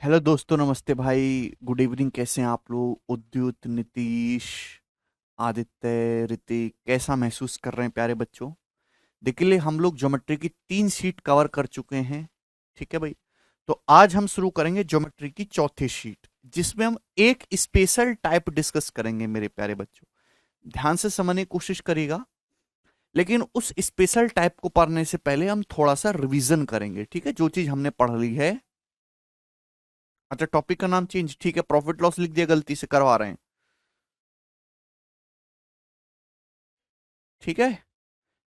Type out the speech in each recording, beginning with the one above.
Hello दोस्तों, नमस्ते भाई। Good evening. कैसे हैं आप लोग? उद्युत, नीतीश, आदित्य, ऋतिक, कैसा महसूस कर रहे हैं प्यारे बच्चों? देखिए, हम लोग ज्योमेट्री की 3 शीट कवर कर चुके हैं। ठीक है भाई। तो आज हम शुरू करेंगे ज्योमेट्री की चौथी शीट, जिसमें हम एक स्पेशल टाइप डिस्कस करेंगे मेरे प्यारे बच्चों। ध्यान से समझने की कोशिश करिएगा। लेकिन उस स्पेशल टाइप को पढ़ने से पहले हम थोड़ा सा रिवीजन करेंगे। ठीक है, जो चीज हमने पढ़ ली है। अच्छा, टॉपिक का नाम चेंज, ठीक है। प्रॉफिट लॉस लिख दिया, गलती से करवा रहे हैं। ठीक है।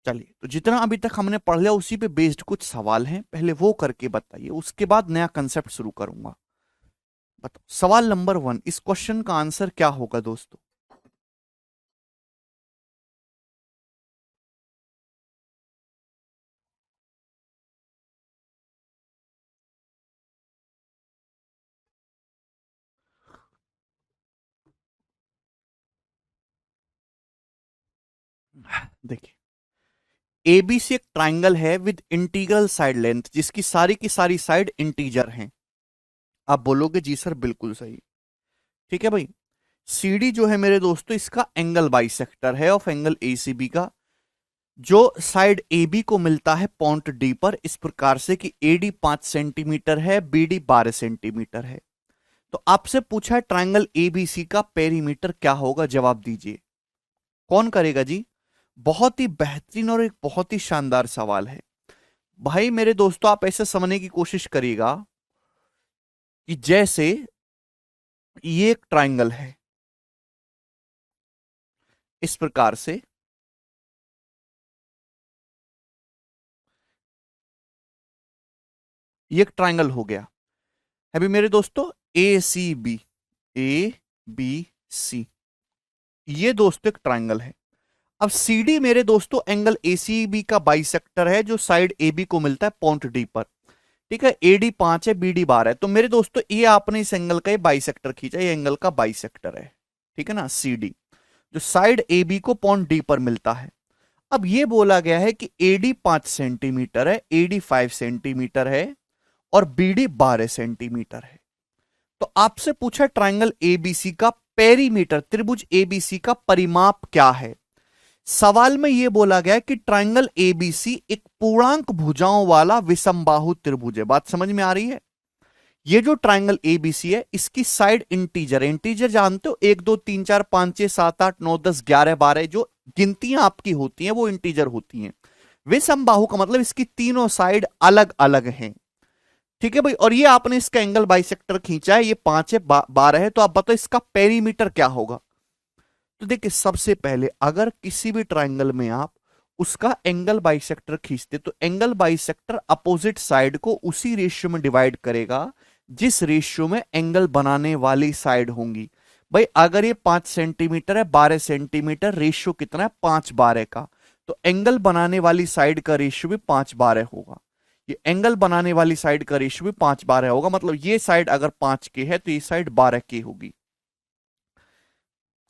चलिए, तो जितना अभी तक हमने पढ़ लिया उसी पे बेस्ड कुछ सवाल हैं, पहले वो करके बताइए, उसके बाद नया कंसेप्ट शुरू करूंगा। बताओ, सवाल नंबर 1, इस क्वेश्चन का आंसर क्या होगा दोस्तों? देखिए, एबीसी एक ट्राइंगल है विद इंटीग्रल साइड लेंथ, जिसकी सारी की सारी साइड इंटीजर हैं। आप बोलोगे जी सर, बिल्कुल सही। ठीक है भाई। सीडी जो है मेरे दोस्तों, इसका एंगल बाइसेक्टर है ऑफ एंगल एसीबी का, जो साइड ए बी को मिलता है पॉइंट डी पर, इस प्रकार से कि एडी 5 सेंटीमीटर है, बीडी 12 सेंटीमीटर है। तो आपसे पूछा है ट्रायंगल एबीसी का पेरीमीटर क्या होगा, जवाब दीजिए। कौन करेगा जी? बहुत ही बेहतरीन और एक बहुत ही शानदार सवाल है। भाई मेरे दोस्तों, आप ऐसे समझने की कोशिश करिएगा कि जैसे ये एक ट्रायंगल है, इस प्रकार से। ये एक ट्रायंगल हो गया। अभी मेरे दोस्तों, ए C B, A B C, ये दोस्तों एक ट्रायंगल है। अब सी डी मेरे दोस्तों एंगल एसीबी का बाइसेक्टर है, जो साइड ए बी को मिलता है पॉइंट डी पर। ठीक है, एडी 5 है, बीडी 12 है। तो मेरे दोस्तों, ये आपने इस एंगल का ये बाइसेक्टर खींचा, ये एंगल का बाइसेक्टर है। ठीक है ना, सी डी, जो साइड ए बी को पॉइंट डी पर मिलता है। अब ये बोला गया है कि एडी 5 सेंटीमीटर है, एडी 5 सेंटीमीटर है, और बीडी 12 सेंटीमीटर है। तो आपसे पूछा ट्राइंगल एबीसी का पेरीमीटर, त्रिभुज एबीसी का परिमाप क्या है। सवाल में यह बोला गया कि ट्राइंगल एबीसी एक पूर्णांक भुजाओं वाला विषमबाहु त्रिभुज है। बात समझ में आ रही है? ये जो ट्राइंगल एबीसी है, इसकी साइड इंटीजर, इंटीजर जानते हो, 1 2 3 4 5 6 7 8 9 10 11 12, जो गिनतियां आपकी होती हैं वो इंटीजर होती हैं। विषमबाहु का मतलब इसकी तीनों साइड अलग अलग हैं। ठीक है भाई। और ये आपने इसका एंगल बाइसेक्टर खींचा है, ये 5 है, 12 है। तो आप बताओ इसका पेरीमीटर क्या होगा? तो देखिए, सबसे पहले अगर किसी भी ट्राइंगल में आप उसका एंगल बाइसेक्टर खींचते, तो एंगल बाइसेक्टर अपोजिट साइड को उसी रेशियो में डिवाइड करेगा जिस रेशियो में एंगल बनाने वाली साइड होंगी। भाई अगर ये 5 सेंटीमीटर है, 12 सेंटीमीटर, रेशियो कितना है? 5 12 का। तो एंगल बनाने वाली साइड का रेशियो भी 5 12 होगा। ये एंगल बनाने वाली साइड का रेशियो भी 5 12 होगा। मतलब ये साइड अगर 5 के है तो ये साइड 12 की होगी।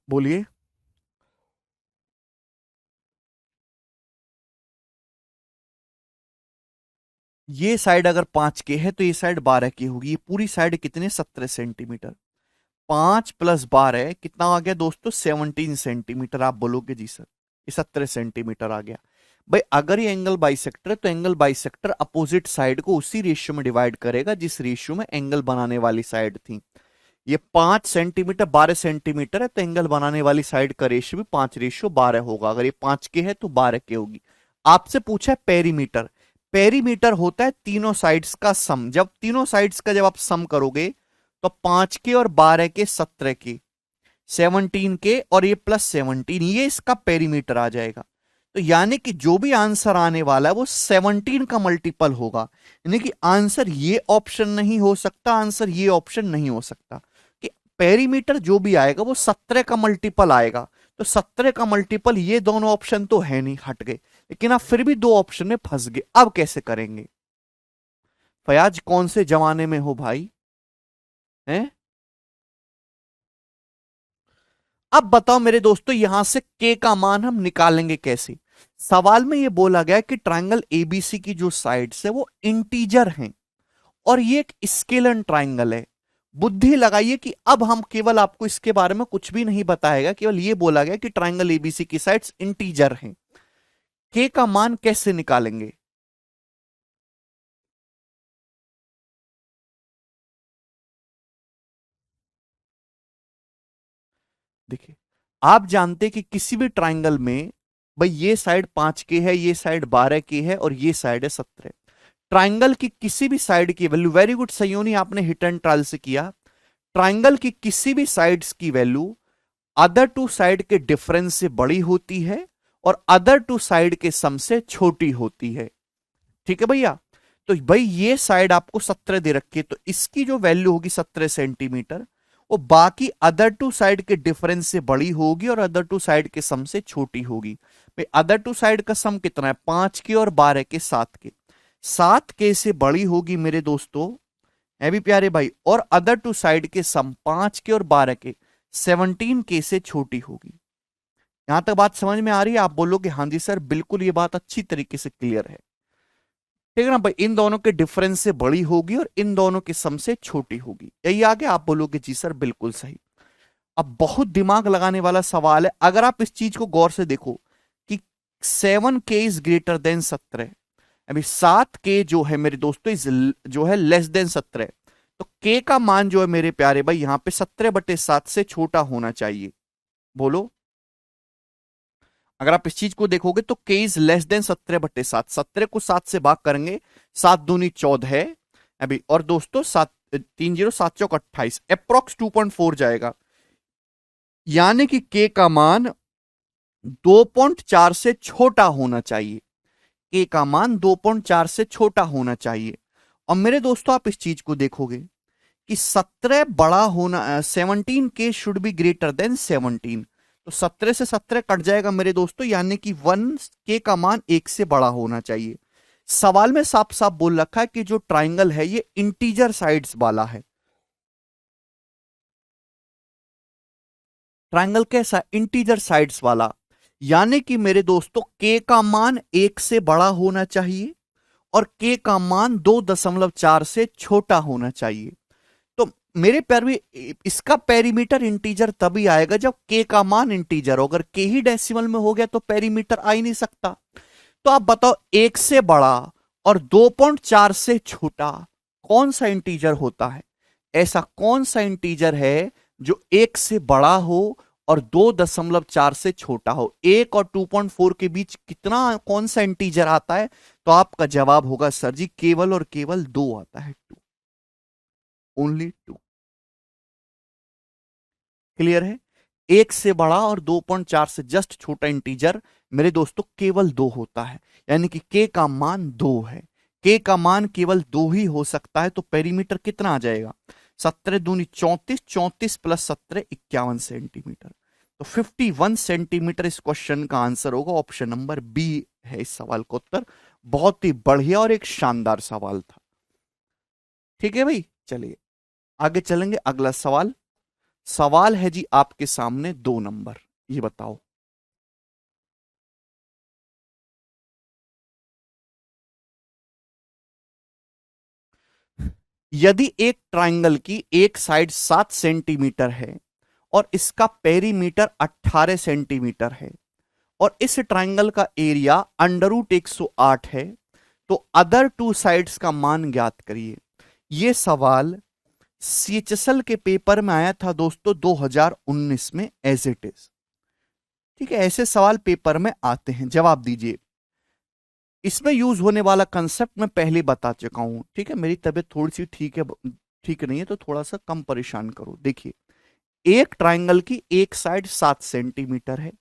बोलिए। ये साइड अगर 5 के है तो ये साइड 12 की होगी। ये पूरी साइड कितने? 17 सेंटीमीटर। 5 + 12 कितना आ गया दोस्तों? 17 सेंटीमीटर। आप बोलोगे जी सर, ये 17 सेंटीमीटर आ गया। भाई अगर ये एंगल बाइसेक्टर है तो एंगल बाइसेक्टर अपोजिट साइड को उसी रेशियो में डिवाइड करेगा जिस रेशियो में एंगल बनाने वाली साइड थी। ये 5 सेंटीमीटर, 12 सेंटीमीटर है, तो एंगल बनाने वाली साइड का रेशियो भी 5:12 होगा। अगर ये 5 के है तो 12 के होगी। आपसे पूछा है पेरीमीटर। पेरीमीटर होता है तीनों साइड्स का सम। जब तीनों साइड्स का जब आप सम करोगे, तो 5 के और 12 के 17 के, 17 के, और ये +17, ये इसका पेरीमीटर आ जाएगा। तो यानी कि जो भी आंसर आने वाला है वो 17 का मल्टीपल होगा। यानी कि आंसर ये ऑप्शन नहीं हो सकता, आंसर ये ऑप्शन नहीं हो सकता। कि पेरीमीटर जो भी आएगा वो 17 का मल्टीपल आएगा। तो 17 का मल्टीपल, ये दोनों ऑप्शन तो है नहीं, हट गए। लेकिन आप फिर भी दो ऑप्शन में फंस गए। अब कैसे करेंगे? फयाज, कौन से जमाने में हो भाई? हैं? अब बताओ मेरे दोस्तों, यहां से के का मान हम निकालेंगे कैसे? सवाल में यह बोला गया कि ट्राइंगल एबीसी की जो साइड्स है वो इंटीजर हैं, और ये एक स्केलन ट्राइंगल है। बुद्धि लगाइए कि अब हम केवल आपको इसके बारे में कुछ भी नहीं बताएगा, केवल ये बोला गया कि ट्राइंगल एबीसी की साइड्स इंटीजर हैं। के का मान कैसे निकालेंगे? देखिए, आप जानते कि किसी भी ट्राइंगल में भाई ये साइड 5 की है, ये साइड 12 की है और ये साइड है 17। ट्राइंगल की किसी भी साइड की वैल्यू, वेरी गुड सयोनी, आपने हिट एंड ट्रायल से किया। ट्राइंगल की किसी भी साइड्स की वैल्यू अदर टू साइड के डिफरेंस से बड़ी होती है और अदर टू साइड के सम से छोटी होती है। ठीक है भैया? तो भाई ये साइड आपको 17 दे रखी है, तो इसकी जो वैल्यू होगी 17 सेंटीमीटर, वो बाकी अदर टू साइड के डिफरेंस से बड़ी होगी और अदर टू साइड के सम से छोटी होगी। भाई अदर टू साइड का सम कितना है? 5 के और 12 के, 7 के। 7 के से बड़ी होगी मेरे दोस्तों, है भी प्यारे भाई, और अदर टू साइड के सम 5 के और 12 के 17 के से छोटी होगी। यहां तक बात समझ में आ रही है? आप बोलोगे हाँ जी सर, बिल्कुल ये बात अच्छी तरीके से क्लियर है। ठीक है ना भाई? इन दोनों के डिफरेंस से बड़ी होगी और इन दोनों के सम से छोटी होगी। यही आगे आप बोलोगे जी सर बिल्कुल सही। अब बहुत दिमाग लगाने वाला सवाल है, अगर आप इस चीज को गौर से देखो कि 7K इज ग्रेटर देन 17, अभी 7K जो है मेरे दोस्तों इज जो है लेस देन 17, तो K का मान जो है मेरे प्यारे भाई यहां पे 17/7 से छोटा होना चाहिए। बोलो, अगर आप इस चीज को देखोगे तो K इज लेस देन 17/7, 17 को 7 से भाग करेंगे, 7 दूनी 14 है अभी, और दोस्तों 7 3 0 7 चौक 28, अप्रोक्स 2.4 जाएगा, यानी कि K का मान 2.4 से छोटा होना चाहिए। K का मान 2.4 से छोटा होना चाहिए। और मेरे दोस्तों आप इस चीज को देखोगे कि 17 बड़ा होना, 17K should be greater than 17, तो 17 से 17 कट जाएगा मेरे दोस्तों, यानी कि 1K का मान 1 से बड़ा होना चाहिए। सवाल में साफ साफ बोल रखा है कि जो ट्राइंगल है ये इंटीजर साइड्स वाला है। ट्राइंगल कैसा? इंटीजर साइड्स वाला, यानी कि मेरे दोस्तों K का मान 1 से बड़ा होना चाहिए और K का मान 2.4 से छोटा होना चाहिए। तो मेरे प्यार में इसका पेरीमीटर इंटीजर तभी आएगा जब K का मान इंटीजर हो। अगर K ही डेसिमल में हो गया तो पेरीमीटर आ ही नहीं सकता। तो आप बताओ 1 से बड़ा और 2.4 से छोटा कौन सा इंटीजर होता है? ऐसा कौन सा इंटीजर है जो 1 से बड़ा हो और 2.4 से छोटा हो? 1 और 2.4 के बीच कितना, कौन सा इंटीजर आता है? तो आपका जवाब होगा सर जी केवल और केवल 2 आता है, 2, ओनली 2। क्लियर है? 1 से बड़ा और 2.4 से जस्ट छोटा इंटीजर मेरे दोस्तों केवल 2 होता है, यानी कि K का मान 2 है। K का मान केवल 2 ही हो सकता है, तो पेरीमीटर कितना आ जाएगा? 17 दूनी 34, 34 प्लस 17 51 सेंटीमीटर। तो 51 सेंटीमीटर इस क्वेश्चन का आंसर होगा। ऑप्शन नंबर बी है इस सवाल का उत्तर। बहुत ही बढ़िया और एक शानदार सवाल था। ठीक है भाई, चलिए आगे चलेंगे। अगला सवाल, सवाल है जी आपके सामने 2 नंबर, ये बताओ। यदि एक ट्राइंगल की एक साइड 7 सेंटीमीटर है और इसका पेरीमीटर 18 सेंटीमीटर है और इस ट्राइंगल का एरिया अंडर रूट 108 है, तो अदर टू साइड्स का मान ज्ञात करिए। यह सवाल सीएचएसएल के पेपर में आया था दोस्तों 2019 में, एज इट इज। ठीक है, ऐसे सवाल पेपर में आते हैं, जवाब दीजिए। इसमें यूज होने वाला कंसेप्ट मैं पहले बता चुका हूं। ठीक है, मेरी तबीयत थोड़ी सी ठीक है, ठीक नहीं है, तो थोड़ा सा कम परेशान करो। देखिए, एक ट्राइंगल की एक साइड 7 सेंटीमीटर है,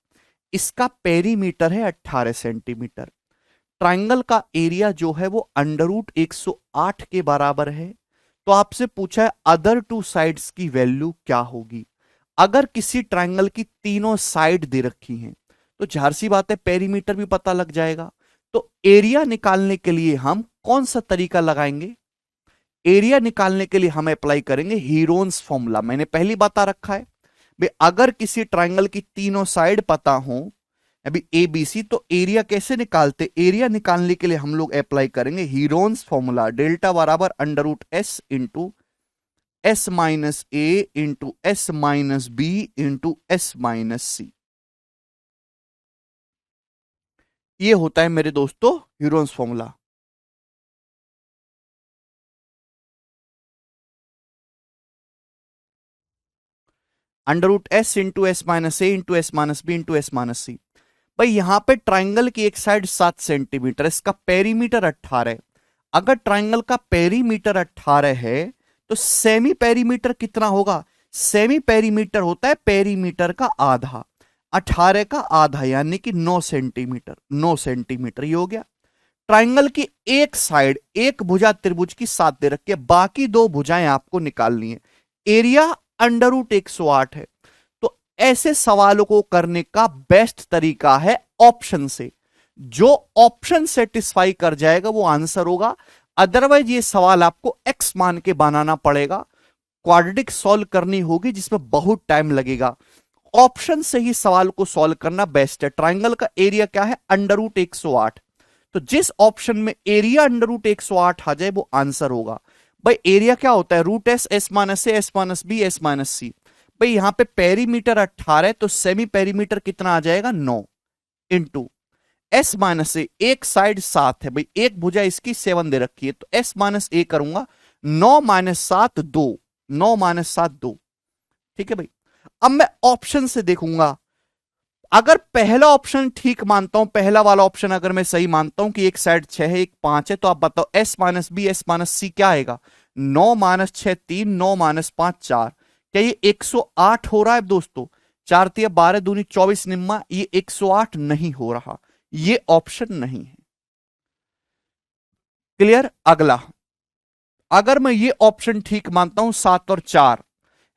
इसका पेरीमीटर है 18 सेंटीमीटर। ट्राइंगल का एरिया जो है वो अंडर रूट 108 के बराबर है। तो आपसे पूछा है अदर टू साइड्स की वैल्यू क्या होगी। अगर किसी ट्राइंगल की तीनों साइड दे रखी हैं तो जाहिर सी बात है पेरीमीटर भी पता लग जाएगा। तो एरिया निकालने के लिए हम कौन सा तरीका लगाएंगे? एरिया निकालने के लिए हम अप्लाई करेंगे हीरोन्स फॉर्मूला। मैंने पहली बता रखा है भाई, अगर किसी ट्राइंगल की तीनों साइड पता हो, अभी ए बी सी, तो एरिया कैसे निकालते? एरिया निकालने के लिए हम लोग अप्लाई करेंगे हीरोन्स फॉर्मूला, डेल्टा बराबर under root S into S minus A into S minus B into S minus C. ये होता है मेरे दोस्तों Heron's formula. Under root S into S minus A into S minus B into S minus C. भाई यहां पे triangle की एक साइड 7 सेंटीमीटर, इसका पेरीमीटर 18 है। अगर ट्राइंगल का पेरीमीटर 18 है तो सेमी पेरीमीटर कितना होगा? सेमी पेरीमीटर होता है पेरीमीटर का आधा, 18 का आधा यानी कि 9 सेंटीमीटर। 9 सेंटीमीटर ये हो गया। ट्राइंगल की एक साइड, एक भुजा त्रिभुज की 7 दे रखी है, बाकी दो भुजाएं आपको निकालनी है। एरिया अंडर रूट 108 है। तो ऐसे सवालों को करने का बेस्ट तरीका है ऑप्शन से। जो ऑप्शन सेटिस्फाई कर जाएगा वो आंसर होगा, अदरवाइज ये सवाल आपको एक्स मान के बनाना पड़ेगा, क्वाड्रेटिक सॉल्व करनी होगी जिसमें बहुत टाइम लगेगा। ऑप्शन से ही सवाल को सॉल्व करना बेस्ट है। ट्राइंगल का एरिया क्या है? Under root 108। तो जिस ऑप्शन में एरिया अंडर रूट 108 आ जाए वो आंसर होगा। भाई एरिया क्या होता है? Root S, S minus A, S minus B, S minus C. भाई यहां पे पेरीमीटर 18 है तो सेमी पेरीमीटर कितना आ जाएगा? 9 इंटू एस माइनस ए, एक साइड 7 है, भाई एक भुजा इसकी 7 दे रखी है तो एस माइनस ए करूंगा, 9 माइनस 7 2, 9 माइनस 7 2। ठीक है भाई। अब मैं ऑप्शन से देखूंगा, अगर पहला ऑप्शन ठीक मानता हूं, पहला वाला ऑप्शन अगर मैं सही मानता हूं कि एक साइड 6 है एक 5 है, तो आप बताओ S minus B, S minus C क्या आएगा? 9 माइनस 6 3, 9 माइनस 5 4। क्या ये 108 हो रहा है दोस्तों? 4 तिया 12 दूनी 24 निम्मा, ये 108 नहीं हो रहा, ये ऑप्शन नहीं है। क्लियर? अगला, अगर मैं ये ऑप्शन ठीक मानता हूं 7 और 4,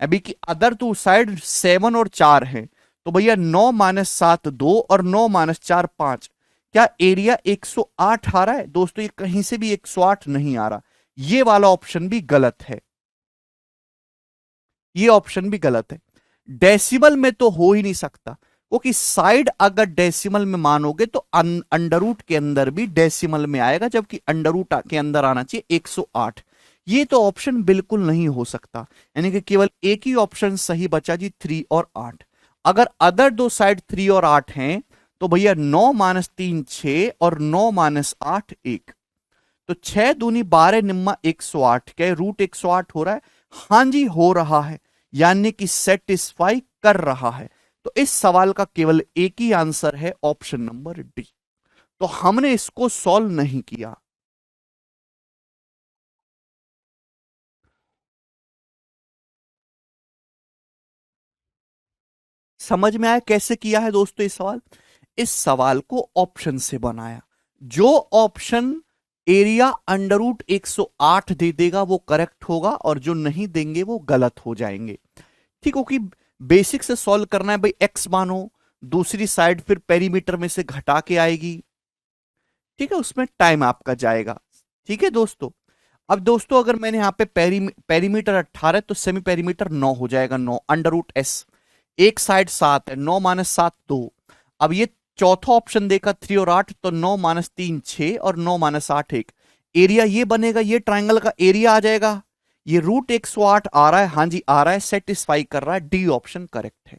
अभी की अदर टू साइड 7 और 4 है, तो भैया 9 माइनस 7 2 और 9 माइनस 4 5। क्या एरिया 108 आ रहा है? दोस्तों ये कहीं से भी 108 नहीं आ रहा, ये वाला ऑप्शन भी गलत है, ये ऑप्शन भी गलत है। डेसिमल में तो हो ही नहीं सकता, क्योंकि साइड अगर डेसिमल में मानोगे तो अंडर रूट के अंदर भी डेसिमल में आएगा, जबकि अंडर रूट के अंदर आना चाहिए 108। ये तो ऑप्शन बिल्कुल नहीं हो सकता, यानी कि केवल एक ही ऑप्शन सही बचा जी, 3 और 8। अगर अदर दो साइड 3 और 8 हैं तो भैया 9 माइनस 3 6 और 9 माइनस 8 1, तो 6 दूनी 12 निम्मा 108। क्या रूट 108 हो रहा है? हां जी हो रहा है, यानी कि सेटिस्फाई कर रहा है। तो इस सवाल का केवल एक ही आंसर है, ऑप्शन नंबर डी। तो हमने इसको सॉल्व नहीं किया। समझ में आया कैसे किया है दोस्तों? इस सवाल को ऑप्शन से बनाया। जो ऑप्शन एरिया अंडर रूट 108 दे देगा वो करेक्ट होगा, और जो नहीं देंगे वो गलत हो जाएंगे। ठीक हो? कि बेसिक से सॉल्व करना है भाई, एक्स मानो, दूसरी साइड फिर पेरीमीटर में से घटा के आएगी। ठीक है, उसमें टाइम आपका जाएगा। ठीक है दोस्तों। अब दोस्तों अगर मैंने यहां पे पेरीमीटर 18 तो सेमी पेरीमीटर 9 हो जाएगा, 9 अंडर रूट एस, एक साइड 7 है, 9 माइनस 7 2। अब ये चौथा ऑप्शन देखा 3 और 8, तो 9 माइनस 3 6 और 9 माइनस 8 1। एरिया ये बनेगा, ये ट्राइंगल का एरिया आ जाएगा। ये रूट 108 आ रहा है, हां जी आ रहा है, सेटिस्फाई कर रहा है, डी ऑप्शन करेक्ट है।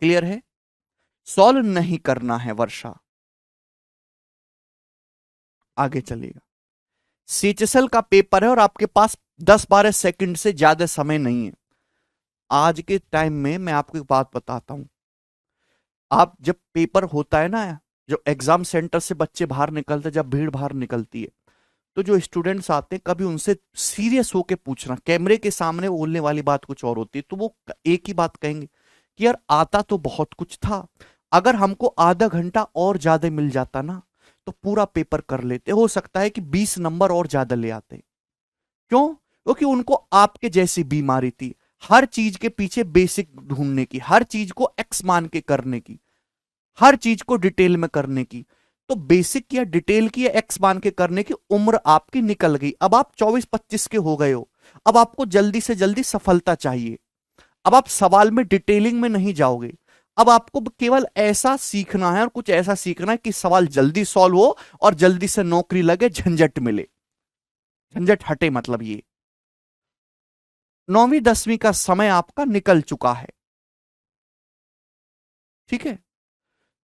क्लियर है? सॉल्व नहीं करना है वर्षा। आगे चलेगा। सीएचएसएल का पेपर है और आपके पास 10-12 सेकंड से ज्यादा समय नहीं है। आज के टाइम में मैं आपको एक बात बताता हूं, आप जब पेपर होता है ना, जो एग्जाम सेंटर से बच्चे बाहर निकलते, जब भीड़ बाहर निकलती है, तो जो स्टूडेंट्स आते हैं कभी उनसे सीरियस होके पूछना, कैमरे के सामने बोलने वाली बात कुछ और होती है, तो वो एक ही बात कहेंगे कि यार आता तो बहुत कुछ था, अगर हमको आधा घंटा और ज्यादा मिल जाता ना तो पूरा पेपर कर लेते, हो सकता है कि 20 नंबर और ज्यादा ले आते। क्यों? क्योंकि उनको आपके जैसी बीमारी थी, हर चीज के पीछे बेसिक ढूंढने की, हर चीज को एक्स मान के करने की, हर चीज को डिटेल में करने की। तो बेसिक या डिटेल की या एक्स मान के करने की उम्र आपकी निकल गई। अब आप 24-25 के हो गए हो, अब आपको जल्दी से जल्दी सफलता चाहिए। अब आप सवाल में डिटेलिंग में नहीं जाओगे, अब आपको केवल ऐसा सीखना है, और कुछ ऐसा सीखना है कि सवाल जल्दी सॉल्व हो और जल्दी से नौकरी लगे, झंझट मिले, झंझट हटे, मतलब ये। 9वीं 10वीं का समय आपका निकल चुका है। ठीक है,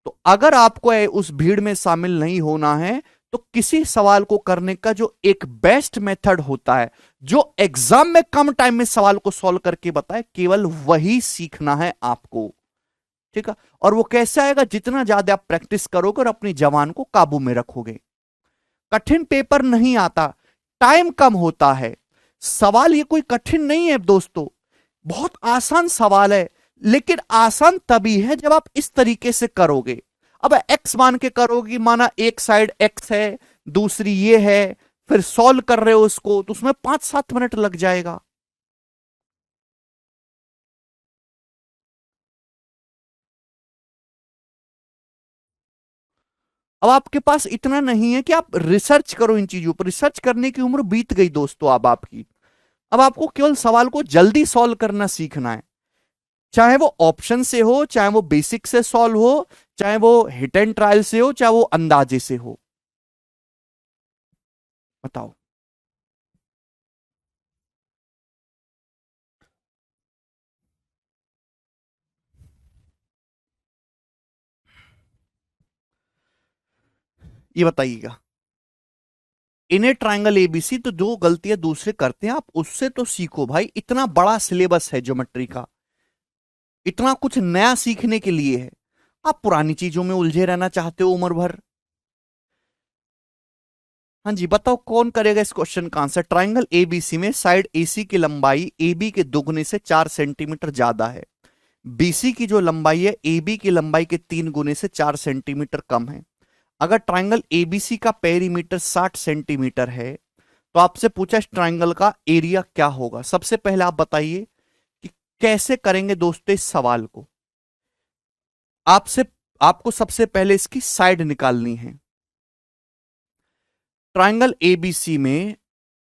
तो अगर आपको उस भीड़ में शामिल नहीं होना है तो किसी सवाल को करने का जो एक बेस्ट मेथड होता है, जो एग्जाम में कम टाइम में सवाल को सॉल्व करके बताए, केवल वही सीखना है आपको। ठीक है, और वो कैसे आएगा? जितना ज्यादा आप प्रैक्टिस करोगे और अपनी जबान को काबू में रखोगे। कठिन पेपर नहीं आता, टाइम कम होता है। सवाल ये कोई कठिन नहीं है दोस्तों, बहुत आसान सवाल है, लेकिन आसान तभी है जब आप इस तरीके से करोगे। अब एक्स मान के करोगे, माना एक साइड एक्स है, दूसरी ये है, फिर सॉल्व कर रहे हो उसको, तो उसमें 5-7 मिनट लग जाएगा। अब आपके पास इतना नहीं है कि आप रिसर्च करो इन चीजों पर, रिसर्च करने की उम्र बीत गई दोस्तों अब आपकी। अब आपको केवल सवाल को जल्दी सॉल्व करना सीखना है, चाहे वो ऑप्शन से हो, चाहे वो बेसिक से सॉल्व हो, चाहे वो हिट एंड ट्रायल से हो, चाहे वो अंदाजे से हो। बताओ। ये बताइएगा, इन्हें ट्रायंगल एबीसी, तो जो गलतियां दूसरे करते हैं आप उससे तो सीखो भाई। इतना बड़ा सिलेबस है ज्योमेट्री का, इतना कुछ नया सीखने के लिए है। आप पुरानी चीजों में उलझे रहना चाहते हो उम्र भर। हाँ जी, बताओ कौन करेगा इस क्वेश्चन का आंसर? ट्रायंगल एबीसी में साइड एसी की लंबाई एबी के दुगने से 4 सेंटीमीटर ज्यादा है। बीसी की जो लंबाई है एबी की लंबाई के 3 गुने से 4 सेंटीमीटर कम है। अगर ट्रायंगल एबीसी का पेरीमीटर 60 सेंटीमीटर है, तो आपसे पूछा इस ट्रायंगल का एरिया क्या होगा। सबसे पहले आप बताइए कि कैसे करेंगे दोस्तों इस सवाल को। आपसे आपको सबसे पहले इसकी साइड निकालनी है। ट्रायंगल एबीसी में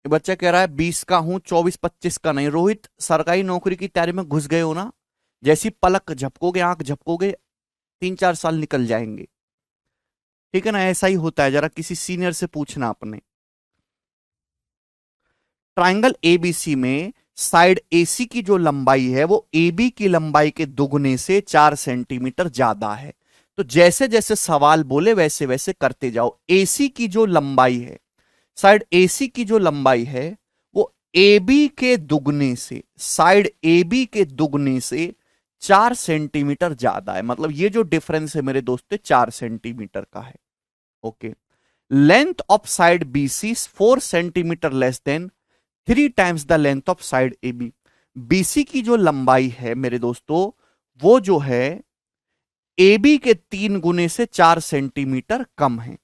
बच्चा कह रहा है 20 का हूं, 24-25 का नहीं। रोहित, सरकारी नौकरी की तैयारी में घुस गए हो ना? जैसी पलक झपकोगे, आंख झपकोगे, 3-4 साल निकल जाएंगे। ठीक है ना, ऐसा ही होता है, जरा किसी सीनियर से पूछना अपने। ट्रायंगल एबीसी में साइड एसी की जो लंबाई है वो एबी की लंबाई के दुगने से 4 सेंटीमीटर ज्यादा है। तो जैसे जैसे सवाल बोले वैसे वैसे करते जाओ। एसी की जो लंबाई है, साइड एसी की जो लंबाई है वो एबी के दुगने से, साइड एबी के दुगने से 4 सेंटीमीटर ज्यादा है। मतलब ये जो डिफरेंस है मेरे दोस्तों 4 सेंटीमीटर का है। Okay, length of side BC 4 centimetre less than 3 times the length of side A B. BC की जो लंबाई है मेरे दोस्तों वो जो है ए बी के 3 गुने से 4 सेंटीमीटर कम है।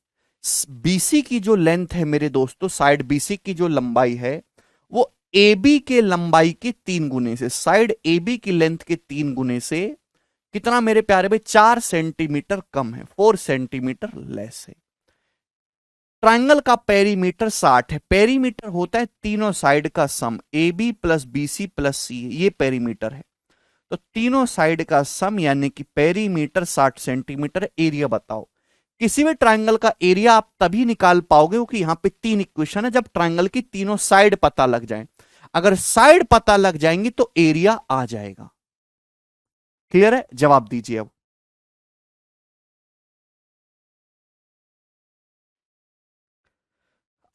बीसी की जो लेंथ है मेरे दोस्तों, साइड बीसी की जो लंबाई है वो ए बी के लंबाई के 3 गुने से, साइड ए बी की लेंथ के 3 गुने से कितना मेरे प्यारे भाई? 4 सेंटीमीटर कम है, 4 सेंटीमीटर लेस है। ट्रायंगल का पेरीमीटर 60 है। पेरीमीटर होता है तीनों साइड का sum, A B plus B C plus C, ये पेरीमीटर है। तो तीनों साइड का सम यानी कि पेरीमीटर 60 सेंटीमीटर। एरिया बताओ। किसी भी ट्रायंगल का एरिया आप तभी निकाल पाओगे क्योंकि यहां पे 3 इक्वेशन है, जब ट्रायंगल की तीनों साइड पता लग जाए। अगर साइड पता लग जाएंगी तो एरिया आ जाएगा। क्लियर है? जवाब दीजिए अब।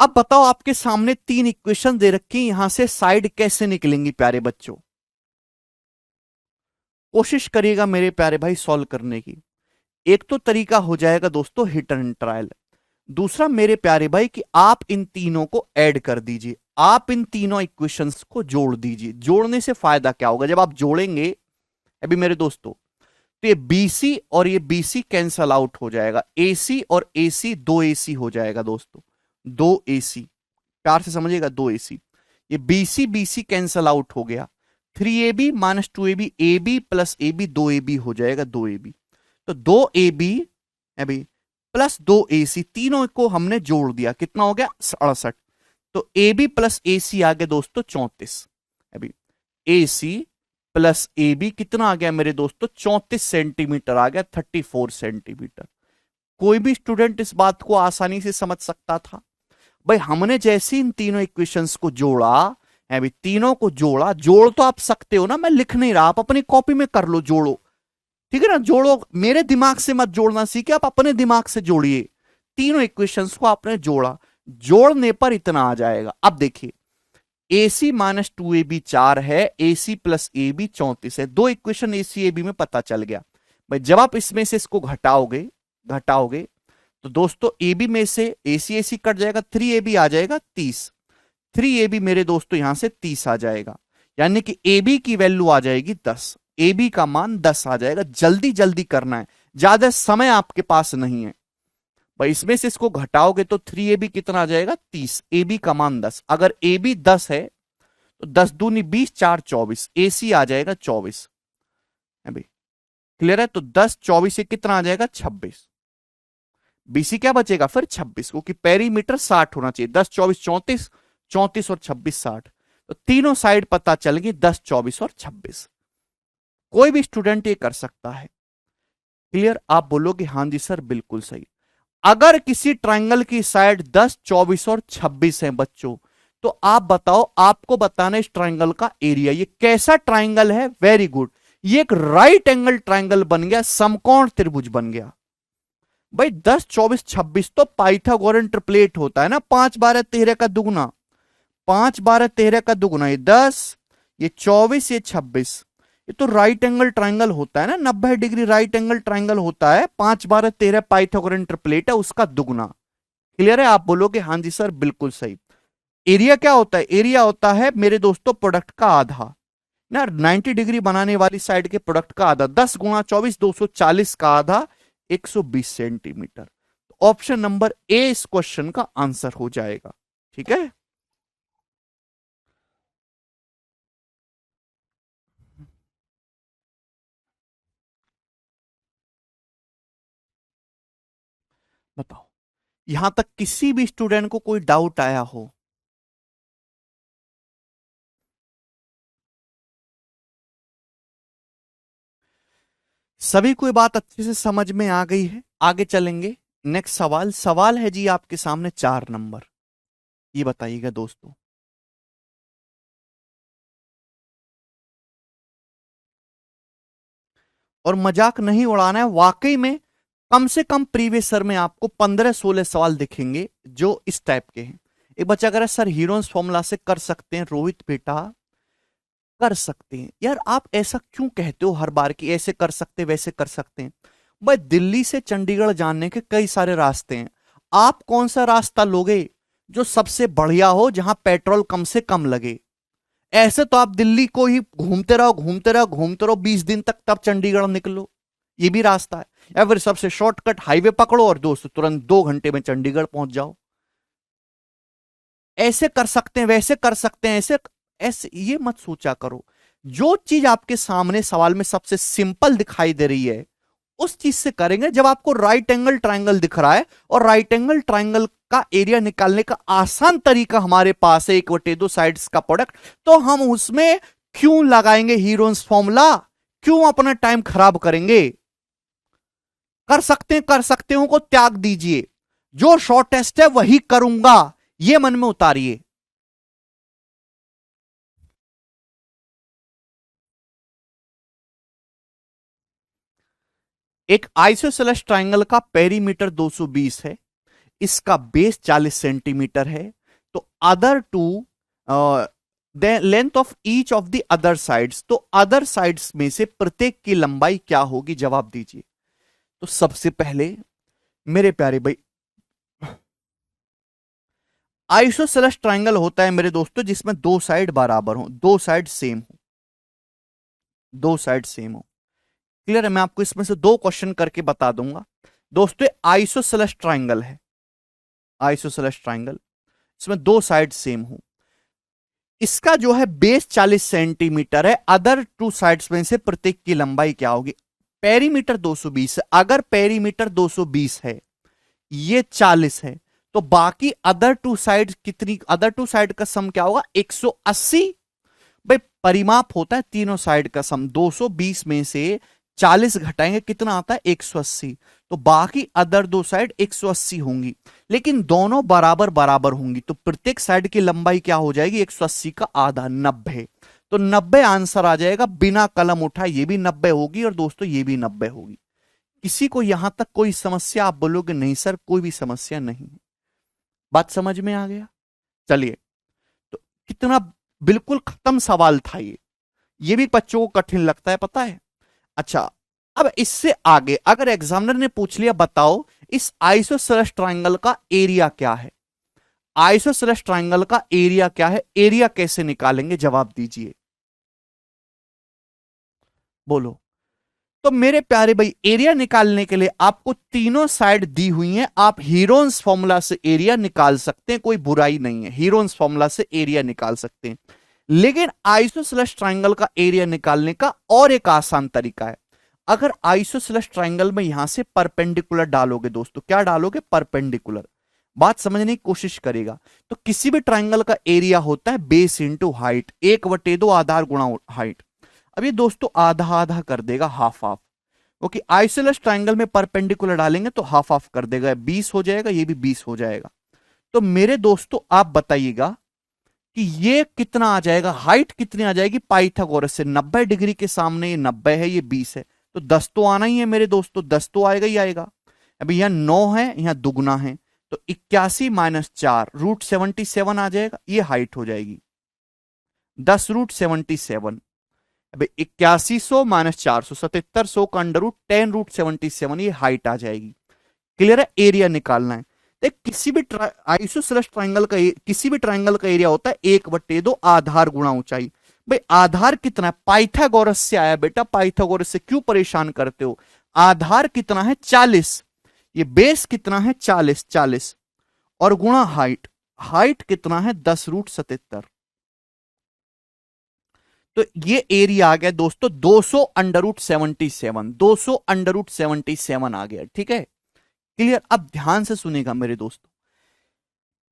अब बताओ, आपके सामने 3 इक्वेशन दे रखी, यहां से साइड कैसे निकलेंगी प्यारे बच्चों? कोशिश करिएगा मेरे प्यारे भाई सॉल्व करने की। एक तो तरीका हो जाएगा दोस्तों हिट एंड ट्रायल। दूसरा मेरे प्यारे भाई कि आप इन तीनों को ऐड कर दीजिए, आप इन तीनों इक्वेशंस को जोड़ दीजिए। जोड़ने से फायदा क्या होगा? जब आप जोड़ेंगे अभी मेरे दोस्तों, तो ये BC और ये BC कैंसल आउट हो जाएगा, AC और AC 2AC हो जाएगा दोस्तों, 2AC। प्यार से समझिएगा, 2AC। ये BC BC कैंसल आउट हो गया, 3AB minus 2AB, AB plus AB 2AB हो जाएगा, 2AB। तो 2AB अभी प्लस 2AC, तीनों को हमने जोड़ दिया, कितना हो गया? 68। तो AB प्लस AC आ गया दोस्तों 34। अभी AC प्लस AB कितना आ गया मेरे दोस्तों? 34 सेंटीमीटर आ गया, 34 सेंटीमीटर। कोई भी स्टूडेंट इस बात को आसानी से समझ सकता था। भाई हमने जैसे इन तीनों इक्वेशंस को जोड़ा, है भी, तीनों को जोड़ा, जोड़ तो आप सकते हो ना, मैं लिख नहीं रहा, आप अपनी कॉपी में कर लो, जोड़ो, ठीक है ना, जोड़ो, मेरे दिमाग से मत जोड़ना सीखे, आप अपने दिमाग से जोड़िए। तीनों इक्वेशंस को आपने जोड़ा, जोड़ने पर इतना आ जाएगा। अब देखिए, AC माइनस 2AB 4 है, AC प्लस AB 34 है, दो इक्वेशन AC AB में पता चल गया भाई। जब आप इसमें से इसको घटाओगे घटाओगे तो दोस्तों AB में से AC AC कट जाएगा, 3AB आ जाएगा 30, 3AB मेरे दोस्तों यहां से 30 आ जाएगा, यानी कि AB की वैल्यू आ जाएगी 10, AB का मान 10 आ जाएगा। जल्दी जल्दी करना है, ज्यादा समय आपके पास नहीं है भाई। इसमें से इसको घटाओगे तो 3AB कितना आ जाएगा 30, AB का मान 10, अगर AB 10 है तो 10 दूनी 20, 4 24, AC आ जाएगा 24 है भाई, क्लियर है। तो 10 24 से कितना आ जाएगा 26, BC क्या बचेगा फिर 26, क्योंकि पेरीमीटर 60 होना चाहिए, 10 24 34, 34 और 26 60, तो तीनों साइड पता चल गई 10 24 और 26। कोई भी स्टूडेंट ये कर सकता है, क्लियर। आप बोलोगे हाँ जी सर बिल्कुल सही। अगर किसी ट्रायंगल की साइड 10 24 और 26 है बच्चों, तो आप बताओ, आपको बताना इस ट्रायंगल का एरिया। ये कैसा ट्रायंगल है, वेरी गुड, ये एक राइट एंगल ट्रायंगल बन गया, समकोण त्रिभुज बन गया भाई। 10 24 26 तो पाइथागोरन ट्रिपलेट होता है ना, 5 12 13 का दुगुना, 5 12 13 का दुगुना, ये 10, ये 24, ये 26, ये तो राइट एंगल ट्रायंगल होता है ना, 90 डिग्री राइट एंगल ट्रायंगल होता है, 5 12 13 पाइथागोरन ट्रिपलेट है, उसका दुगुना, क्लियर है। आप बोलोगे हाँ जी सर बिल्कुल सही। एरिया क्या होता है, एरिया होता है मेरे दोस्तों प्रोडक्ट का आधा ना, 90 डिग्री बनाने वाली साइड के प्रोडक्ट का आधा, 10 गुणा 24 240 का आधा 120 सेंटीमीटर। ऑप्शन नंबर ए इस क्वेश्चन का आंसर हो जाएगा, ठीक है। बताओ, यहां तक किसी भी स्टूडेंट को कोई डाउट आया हो? सभी को बात अच्छे से समझ में आ गई है? आगे चलेंगे, नेक्स्ट सवाल, सवाल है जी आपके सामने 4 नंबर, ये बताइएगा दोस्तों। और मजाक नहीं उड़ाना है, वाकई में कम से कम प्रीवियस ईयर में आपको 15-16 सवाल दिखेंगे जो इस टाइप के हैं। एक बच्चा कह रहा है सर हीरोन्स फॉर्मूला से कर सकते हैं, रोहित बेटा कर सकते हैं। यार आप ऐसा क्यों कहते हो हर बार कि ऐसे कर सकते वैसे कर सकते हैं? भाई दिल्ली से चंडीगढ़ जाने के कई सारे रास्ते हैं, आप कौन सा रास्ता लोगे जो सबसे बढ़िया हो, जहां पेट्रोल कम से कम लगे? ऐसे तो आप दिल्ली को ही घूमते रहो घूमते रहो घूमते रहो 20 दिन तक, तब चंडीगढ़ निकलो, ये भी रास्ता है। या फिर सबसे शॉर्टकट हाईवे पकड़ो और दोस्त तुरंत 2 घंटे में चंडीगढ़ पहुंच जाओ। ऐसे कर सकते हैं वैसे कर सकते हैं, ऐसे ऐसे ये मत सोचा करो। जो चीज आपके सामने सवाल में सबसे सिंपल दिखाई दे रही है उस चीज से करेंगे। जब आपको राइट एंगल ट्रायंगल दिख रहा है और राइट एंगल ट्रायंगल का एरिया निकालने का आसान तरीका हमारे पास है, 1/2 साइड्स का प्रोडक्ट, तो हम उसमें क्यों लगाएंगे हीरोन्स फॉर्मूला? क्यों अपना टाइम खराब करेंगे? कर सकते हो को त्याग दीजिए, जो शॉर्टेस्ट है वही करूंगा, ये मन में उतारिए। एक आइसोसेलेस ट्रायंगल का पेरीमीटर 220 है, इसका बेस 40 सेंटीमीटर है, तो other two length of each of the other sides, तो अदर साइड्स में से प्रत्येक की लंबाई क्या होगी? जवाब दीजिए। तो सबसे पहले मेरे प्यारे भाई, आइसोसेलेस ट्रायंगल होता है मेरे दोस्तों जिसमें दो साइड बराबर हो, दो साइड सेम हो, दो साइड सेम हो, क्लियर है। मैं आपको इसमें से दो क्वेश्चन करके बता दूंगा दोस्तों। आइसोसेलेस ट्रायंगल है, आइसोसेलेस ट्रायंगल, इसमें दो साइड सेम हो, इसका जो है बेस 40 सेंटीमीटर है, अदर टू साइड्स में से प्रत्येक की लंबाई क्या होगी? पेरीमीटर 220 है, अगर पेरीमीटर 220 है, ये 40 है, तो बाकी अदर टू साइड कितनी, अदर टू साइड का सम क्या होगा? 180। भाई परिमाप होता है तीनों साइड का सम, 220 में से 40 घटाएंगे कितना आता है 180। तो बाकी अदर दो साइड 180 होंगी, लेकिन दोनों बराबर बराबर होंगी, तो प्रत्येक साइड की लंबाई क्या हो जाएगी 180 का आधा 90। तो 90 आंसर आ जाएगा, बिना कलम उठाए ये भी 90 होगी और दोस्तों ये भी 90 होगी। किसी को यहां तक कोई समस्या? आप बोलोगे नहीं सर कोई भी समस्या नहीं है। बात समझ में आ गया? चलिए, तो कितना बिल्कुल खत्म सवाल था ये भी बच्चों को कठिन लगता है पता है। अच्छा, अब इससे आगे अगर एग्जामिनर ने पूछ लिया बताओ इस आइसोसेलेस ट्रायंगल का एरिया क्या है, आइसोसेलेस ट्रायंगल का एरिया क्या है, एरिया कैसे निकालेंगे, जवाब दीजिए, बोलो। तो मेरे प्यारे भाई एरिया निकालने के लिए आपको तीनों साइड दी हुई हैं, आप हीरोन्स फॉर्मूला से एरिया निकाल सकते हैं, कोई बुराई नहीं है, हीरोन्स फॉर्मूला से एरिया निकाल सकते हैं। लेकिन आइसोसेलेस ट्रायंगल का एरिया निकालने का और एक आसान तरीका है। अगर आइसोसेलेस ट्रायंगल में यहां से परपेंडिकुलर डालोगे दोस्तों, क्या डालोगे, परपेंडिकुलर, बात समझने की कोशिश करेगा। तो किसी भी ट्रायंगल का एरिया होता है बेस इंटू हाइट, 1/2 आधार गुणा हाइट। अब ये दोस्तों आधा आधा कर देगा, हाफ हाफ, क्योंकि आइसोसेलेस ट्रायंगल में परपेंडिकुलर डालेंगे तो हाफ हाफ कर देगा, 20 हो जाएगा, ये भी 20 हो जाएगा। तो मेरे दोस्तों आप बताइएगा कि ये कितना आ जाएगा, हाइट कितनी आ जाएगी पाइथागोरस से, 90 डिग्री के सामने ये 90 है, ये 20 है, तो 10 तो आना ही है मेरे दोस्तों, 10 तो आएगा ही आएगा। अभी यहां 9 है, यहां दुगना है, तो 81 माइनस 4 √77 आ जाएगा, ये हाइट हो जाएगी 10 √77। अबे 8100 माइनस 400 7700 का √10 √77, ये हाइट आ जाएगी। क्लियर है? एरिया निकालना है। देख किसी भी आइसोसेलेस ट्रायंगल का किसी भी ट्रायंगल का एरिया होता है 1/2 आधार गुणा ऊंचाई। भाई आधार कितना है, पाइथागोरस से आया बेटा, पाइथागोरस से क्यों परेशान करते हो। आधार कितना है 40, ये बेस कितना है 40 40, और गुणा हाइट, हाइट कितना है 10 √77। तो ये एरिया आ गया दोस्तों 200 √77, 200 √77 आ गया, ठीक है। क्लियर? अब ध्यान से सुनेगा मेरे दोस्तों,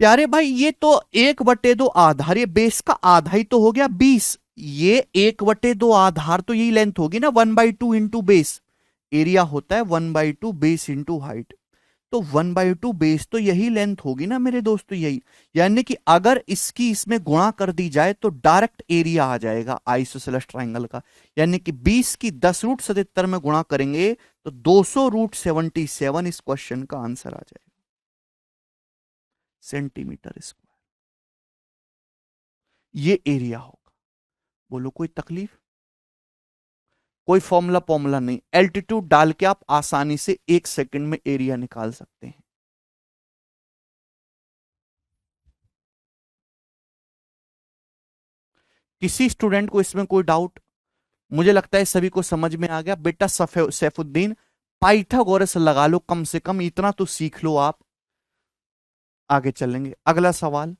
प्यारे भाई ये तो 1/2 आधार, ये बेस का आधा ही तो हो गया 20, ये 1/2 आधार तो यही लेंथ होगी ना, 1/2 इंटू बेस, एरिया होता है 1/2 बेस इंटू हाइट, तो 1/2 बेस तो यही लेंथ होगी ना मेरे दोस्तों, यही। यानी कि अगर इसकी इसमें गुणा कर दी जाए तो डायरेक्ट एरिया आ जाएगा आइसोसेलेस ट्रायंगल का, यानी कि 20 की 10 √77 में गुणा करेंगे तो 200 √77 इस क्वेश्चन का आंसर आ जाएगा, सेंटीमीटर स्क्वायर, ये एरिया होगा। बोलो कोई तकलीफ? कोई फॉर्मूला फॉर्मूला नहीं, एल्टीट्यूड डाल के आप आसानी से 1 सेकंड में एरिया निकाल सकते हैं। किसी स्टूडेंट को इसमें कोई डाउट? मुझे लगता है सभी को समझ में आ गया बेटा। सैफुद्दीन पाइथागोरस लगा लो, कम से कम इतना तो सीख लो आप, आगे चलेंगे। अगला सवाल,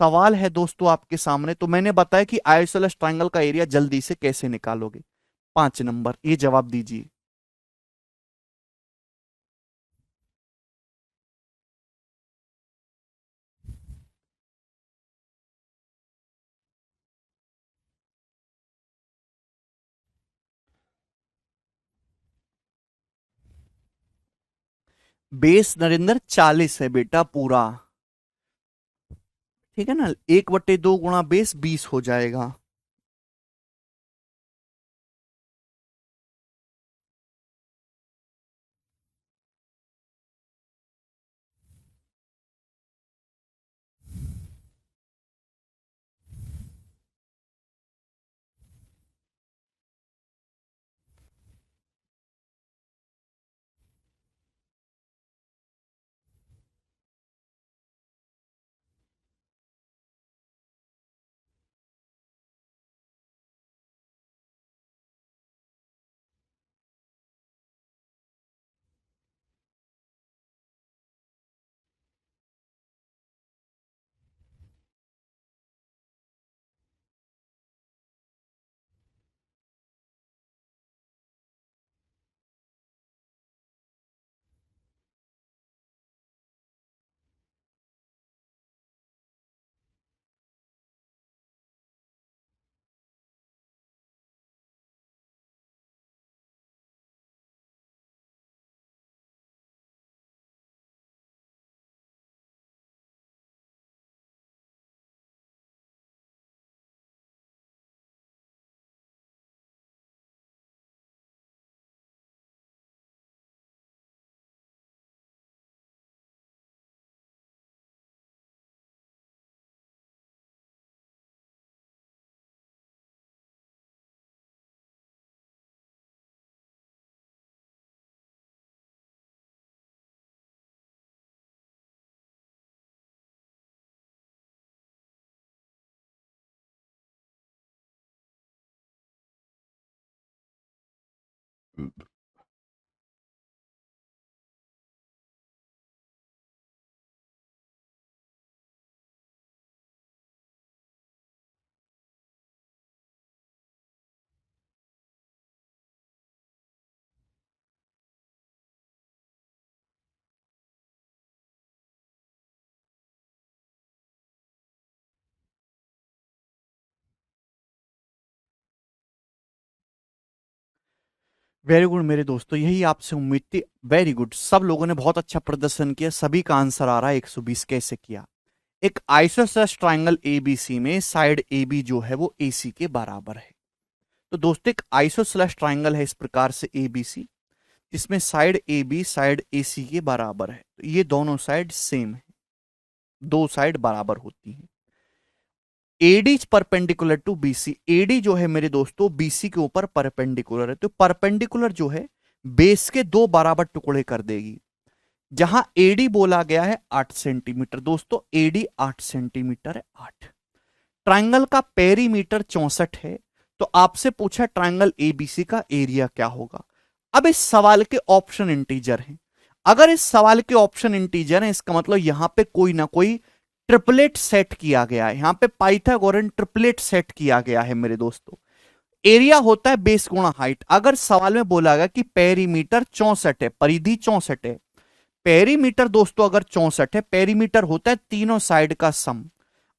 सवाल है दोस्तों आपके सामने, तो मैंने बताया कि आइसोसेलेस ट्रायंगल का एरिया जल्दी से कैसे निकालोगे। 5 नंबर, ये जवाब दीजिए। बेस नरेंद्र 40 है बेटा पूरा, ठीक है ना, 1/2 गुणा बेस 20 हो जाएगा। वेरी गुड मेरे दोस्तों, यही आपसे उम्मीद थी। वेरी गुड, सब लोगों ने बहुत अच्छा प्रदर्शन किया, सभी का आंसर आ रहा है 120। कैसे किया? एक आइसोसेलेस ट्राइंगल एबीसी में साइड एबी जो है वो एसी के बराबर है। तो दोस्तों एक आइसोसेलेस ट्राइंगल है इस प्रकार से एबीसी, जिसमें साइड एबी साइड एसी के बराबर है। तो ये दोनों साइड सेम है, दो साइड बराबर होती हैं। AD perpendicular to BC, AD जो है मेरे दोस्तों बीसी के ऊपर परपेंडिकुलर है, तो परपेंडिकुलर जो है बेस के दो बराबर टुकड़े कर देगी। जहां एडी बोला गया है 8 सेंटीमीटर, दोस्तों एडी 8 सेंटीमीटर है, 8। ट्राइंगल का पेरीमीटर 64 है। तो आपसे पूछा ट्राइंगल एबीसी का एरिया क्या होगा। अब इस सवाल के ऑप्शन इंटीजर हैं। अगर इस सवाल के ऑप्शन इंटीजर हैं, इसका मतलब यहां पे कोई ना कोई ट्रिपलेट सेट किया गया है, यहां पे पाइथागोरन ट्रिपलेट सेट किया गया है मेरे दोस्तों। एरिया होता है बेस गुणा हाइट। अगर सवाल में बोला गया कि पेरीमीटर 64 है, परिधि 64 है, पेरीमीटर दोस्तों अगर 64 है, पेरीमीटर होता है तीनों साइड का सम।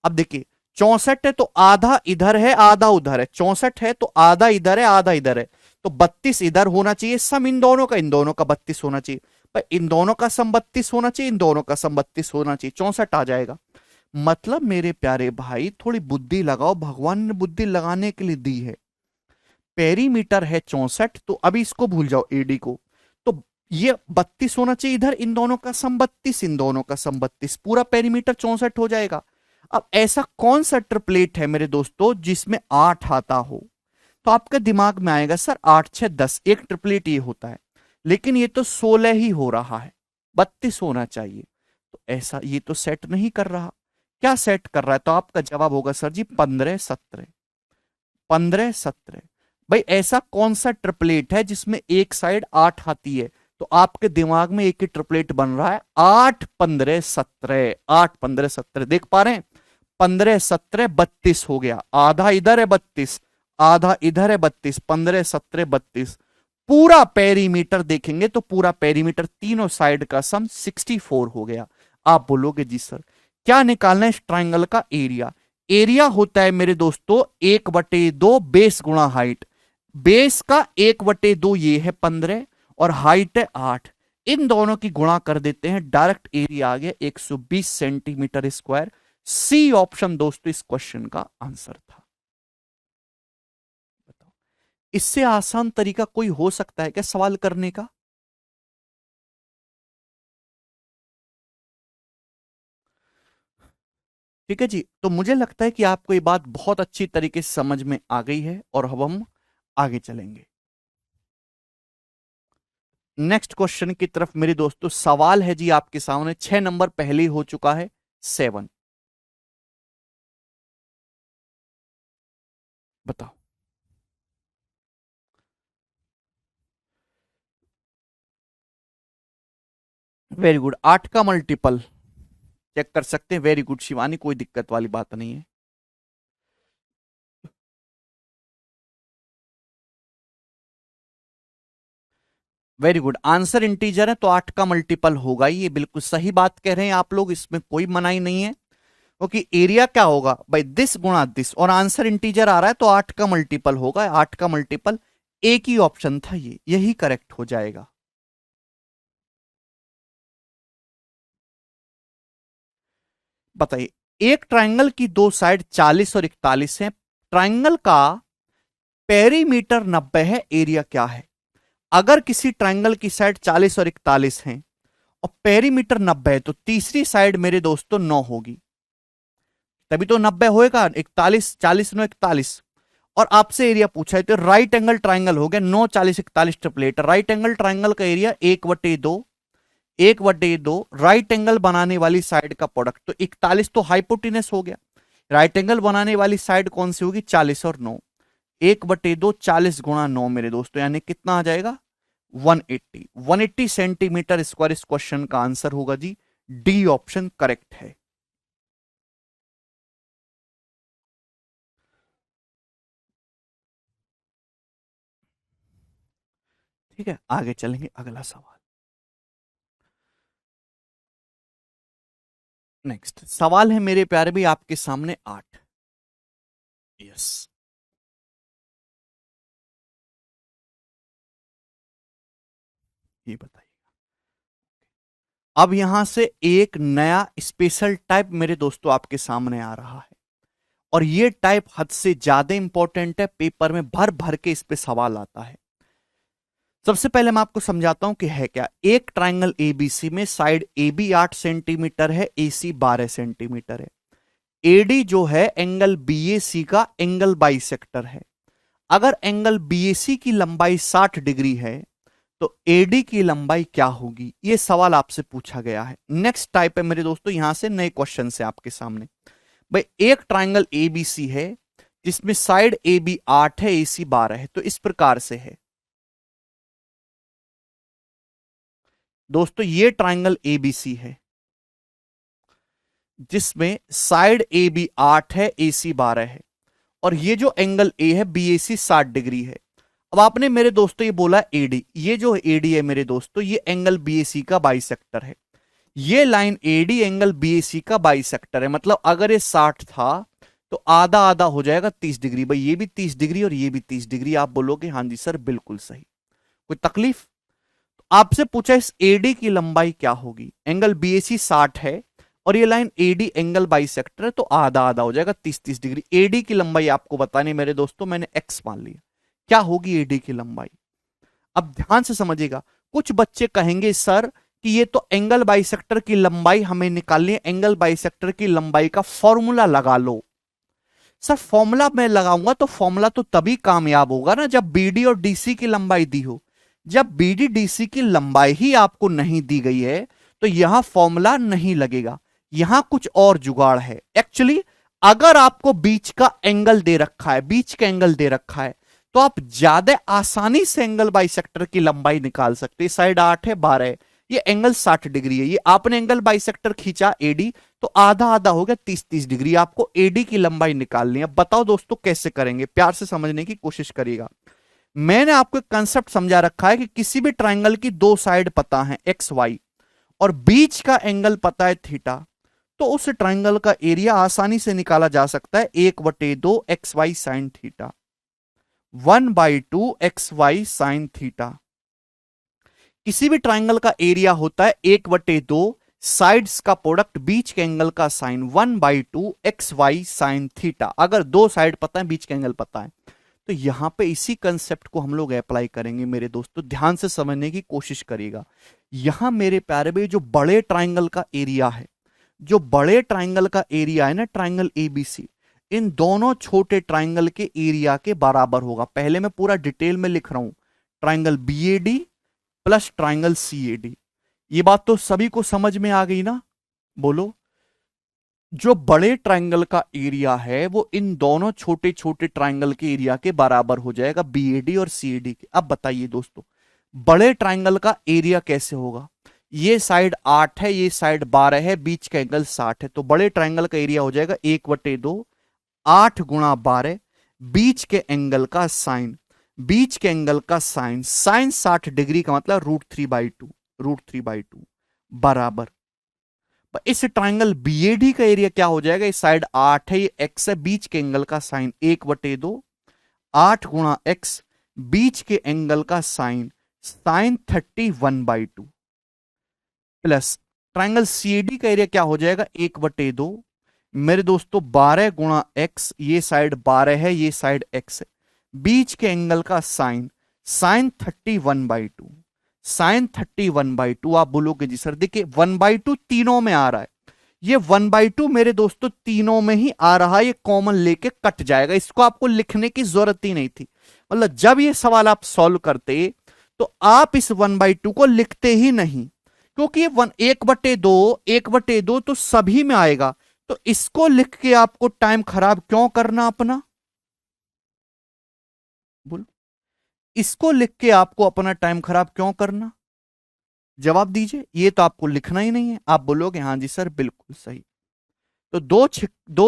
अब देखिए 64 है तो आधा इधर है आधा उधर है, 64 है तो आधा इधर है आधा इधर है, तो 32 इधर होना चाहिए, सम इन दोनों का 32 होना चाहिए। पर इन दोनों का सम 32 होना चाहिए, इन दोनों का सम 32 होना चाहिए, 64 आ जाएगा। मतलब मेरे प्यारे भाई थोड़ी बुद्धि लगाओ, भगवान ने बुद्धि लगाने के लिए दी है। पेरीमीटर है 64, तो अभी इसको भूल जाओ एडी को, तो ये 32 होना चाहिए इधर, इन दोनों का सम 32, इन दोनों का सम 32, पूरा पेरीमीटर 64 हो जाएगा। अब ऐसा कौन सा ट्रिपलेट है मेरे दोस्तों जिसमें 8 आता हो? तो आपके दिमाग में आएगा सर 8 6 10, एक ट्रिपलेट ये होता है, लेकिन ये तो 16 ही हो रहा है, 32 होना चाहिए। तो ऐसा ये तो सेट नहीं कर रहा। क्या सेट कर रहा है? तो आपका जवाब होगा सर जी 15 17, 15 17। भाई ऐसा कौन सा ट्रिपलेट है जिसमें एक साइड 8 आती है? तो आपके दिमाग में एक ही ट्रिपलेट बन रहा है 8 15 17, 8 15 17, देख पा रहे हैं? 15 17 32 हो गया, आधा इधर है 32, आधा इधर है 32, 15 17 32। पूरा पेरीमीटर देखेंगे तो पूरा पेरीमीटर तीनों साइड का सम 64 हो गया। आप बोलोगे जी सर क्या निकालना है इस ट्राइंगल का एरिया? एरिया होता है मेरे दोस्तों 1/2 बेस गुणा हाइट। बेस का 1/2 ये है 15 और हाइट है 8, इन दोनों की गुणा कर देते हैं, डायरेक्ट एरिया आ गया 120 सेंटीमीटर स्क्वायर। सी ऑप्शन दोस्तों इस क्वेश्चन का आंसर था। बताओ इससे आसान तरीका कोई हो सकता है क्या सवाल करने का? ठीक है जी, तो मुझे लगता है कि आपको ये बात बहुत अच्छी तरीके से समझ में आ गई है और अब हम आगे चलेंगे नेक्स्ट क्वेश्चन की तरफ। मेरे दोस्तों सवाल है जी आपके सामने, 6 नंबर पहले ही हो चुका है 7। बताओ। वेरी गुड, 8 का मल्टीपल चेक कर सकते हैं। वेरी गुड शिवानी, कोई दिक्कत वाली बात नहीं है। वेरी गुड, आंसर इंटीजर है तो 8 का मल्टीपल होगा ही, ये बिल्कुल सही बात कह रहे हैं आप लोग, इसमें कोई मनाही नहीं है। क्योंकि एरिया क्या होगा भाई, दिस गुणा दिस, और आंसर इंटीजर आ रहा है तो 8 का मल्टीपल होगा, 8 का मल्टीपल। एक ही ऑप्शन था ये, यही करेक्ट हो जाएगा। बताइए, एक ट्राइंगल की दो साइड 40 और 41 है, ट्राइंगल का पेरीमीटर 90 है, एरिया क्या है? अगर किसी ट्राइंगल की साइड 40 और 41 है और पेरीमीटर 90 है, तो तीसरी साइड मेरे दोस्तों 9 होगी, तभी तो 90 होएगा। 41 40 9 41, और आपसे एरिया पूछा है तो राइट एंगल ट्राइंगल हो गया, 9 40 41 ट्रिपलेट। राइट एंगल ट्राइंगल का एरिया 1/2, 1/2 राइट एंगल बनाने वाली साइड का प्रोडक्ट, तो 41 तो हाइपोटिनस हो गया। राइट एंगल बनाने वाली साइड कौन सी होगी? 40 और 9, 1/2 40 गुणा 9 मेरे दोस्तों, यानी कितना आ जाएगा? 180 180 सेंटीमीटर स्क्वायर इस क्वेश्चन का आंसर होगा जी। डी ऑप्शन करेक्ट है। ठीक है, आगे चलेंगे, अगला सवाल। नेक्स्ट सवाल है मेरे प्यारे भी आपके सामने 8। यस, ये बताइए। अब यहां से एक नया स्पेशल टाइप मेरे दोस्तों आपके सामने आ रहा है, और ये टाइप हद से ज्यादा इंपॉर्टेंट है, पेपर में भर भर के इस पे सवाल आता है। सबसे पहले मैं आपको समझाता हूं कि है क्या। एक ट्राइंगल एबीसी में साइड ए बी 8 सेंटीमीटर है, एसी 12 सेंटीमीटर है। एडी जो है एंगल बीएसी का एंगल बाइसेक्टर है। अगर एंगल बीएसी की लंबाई 60 डिग्री है तो एडी की लंबाई क्या होगी, यह सवाल आपसे पूछा गया है। नेक्स्ट टाइप है मेरे दोस्तों, यहां से नए क्वेश्चन से आपके सामने। भाई एक ट्राइंगल एबीसी है जिसमें साइड ए बी 8 है, एसी 12 है, तो इस प्रकार से है दोस्तों। ये ट्राइंगल एबीसी है जिसमें साइड ए बी 8 है, एसी 12 है, और ये जो एंगल ए है बीएसी 60 डिग्री है। अब आपने मेरे दोस्तों ये बोला एडी, ये जो एडी है मेरे दोस्तों ये एंगल बीएसी का बाइसेक्टर है। ये लाइन एडी एंगल बीएसी का बाइसेक्टर है, मतलब अगर ये 60 था तो आधा आधा हो जाएगा 30 डिग्री। भाई ये भी 30 डिग्री और ये भी 30 डिग्री। आप बोलोगे हाँ जी सर बिल्कुल सही, कोई तकलीफ। आपसे पूछा इस एडी की लंबाई क्या होगी। एंगल बीएसी 60 है और ये लाइन एडी एंगल बाइसेक्टर है, तो आधा आधा हो जाएगा 30-30 डिग्री। एडी की लंबाई आपको बतानी मेरे दोस्तों, मैंने एक्स मान लिया। क्या होगी एडी की लंबाई, अब ध्यान से समझिएगा। कुछ बच्चे कहेंगे सर कि ये तो एंगल बाइसेक्टर की लंबाई हमें निकालनी है, एंगल बाइसेक्टर की लंबाई का फॉर्मूला लगा लो। सर फॉर्मूला मैं लगाऊंगा तो फॉर्मूला तो तभी कामयाब होगा ना जब बीडी और डीसी की लंबाई दी हो। जब बीडी डीसी की लंबाई ही आपको नहीं दी गई है तो यहां फॉर्मूला नहीं लगेगा। यहां कुछ और जुगाड़ है एक्चुअली। अगर आपको बीच का एंगल दे रखा है, बीच का एंगल दे रखा है, तो आप ज्यादा आसानी से एंगल बाइसेक्टर की लंबाई निकाल सकते हैं। साइड 8 है, 12 है, ये एंगल 60 डिग्री है। ये आपने एंगल बाइसेक्टर खींचा एडी तो आधा आधा हो गया 30-30 डिग्री। आपको एडी की लंबाई निकालनी है। बताओ दोस्तों कैसे करेंगे, प्यार से समझने की कोशिश करिएगा। मैंने आपको एक कंसेप्ट समझा रखा है कि किसी भी ट्राइंगल की दो साइड पता है एक्स वाई और बीच का एंगल पता है थीटा, तो उस ट्राइंगल का एरिया आसानी से निकाला जा सकता है 1/2 x y sine theta, 1/2 x y sine theta. किसी भी ट्राइंगल का एरिया होता है 1/2 साइड्स का प्रोडक्ट बीच के एंगल का sine, 1/2 x y sine theta. अगर दो साइड पता है, बीच के एंगल पता है, तो यहां पे इसी कंसेप्ट को हम लोग अप्लाई करेंगे मेरे दोस्तों। ध्यान से समझने की कोशिश करिएगा। यहां मेरे प्यारे भाई जो बड़े ट्राइंगल का एरिया है, जो बड़े ट्राइंगल का एरिया है ना, ट्राइंगल एबीसी, इन दोनों छोटे ट्राइंगल के एरिया के बराबर होगा। पहले मैं पूरा डिटेल में लिख रहा हूं, triangle BOD plus triangle CAD. ये बात तो सभी को समझ में आ गई ना, बोलो। जो बड़े ट्राइंगल का एरिया है वो इन दोनों छोटे छोटे ट्राइंगल के एरिया के बराबर हो जाएगा, बीएडी और सीएडी के। अब बताइए दोस्तों बड़े ट्राइंगल का एरिया कैसे होगा। ये साइड 8 है, ये साइड 12 है, बीच का एंगल 60 है, तो बड़े ट्राइंगल का एरिया हो जाएगा 1/2 8 गुणा 12, बीच के एंगल का साइन, बीच के एंगल का साइन, साइन 60 डिग्री का मतलब √3/2, √3/2 बराबर। इस ट्राइंगल बीएडी का एरिया क्या हो जाएगा, इस साइड 8 है, ये एक्स है, बीच के एंगल का साइन 1/2 8 गुणा एक्स, बीच के एंगल का sine, sine 31/2 plus triangle CAD का एरिया क्या हो जाएगा 1/2 मेरे दोस्तों 12 गुणा एक्स, ये साइड 12 है, ये साइड एक्स है, बीच के एंगल का साइन, साइन 31/2, साइन 31/2। आप बोलोगे जी सर देखिए 1/2 तीनों में आ रहा है, ये 1/2 मेरे दोस्तों तीनों में ही आ रहा है, ये कॉमन लेके कट जाएगा, इसको आपको लिखने की जरूरत ही नहीं थी। मतलब जब ये सवाल आप सॉल्व करते तो आप इस 1/2 को लिखते ही नहीं, क्योंकि ये 1/2 तो सभी में आएगा, तो इसको लिख के आपको टाइम खराब क्यों करना अपना, बोलो। इसको लिख के आपको अपना टाइम खराब क्यों करना? जवाब दीजिए। ये तो आपको लिखना ही नहीं है। आप बोलोगे हाँ जी सर बिल्कुल सही। तो दो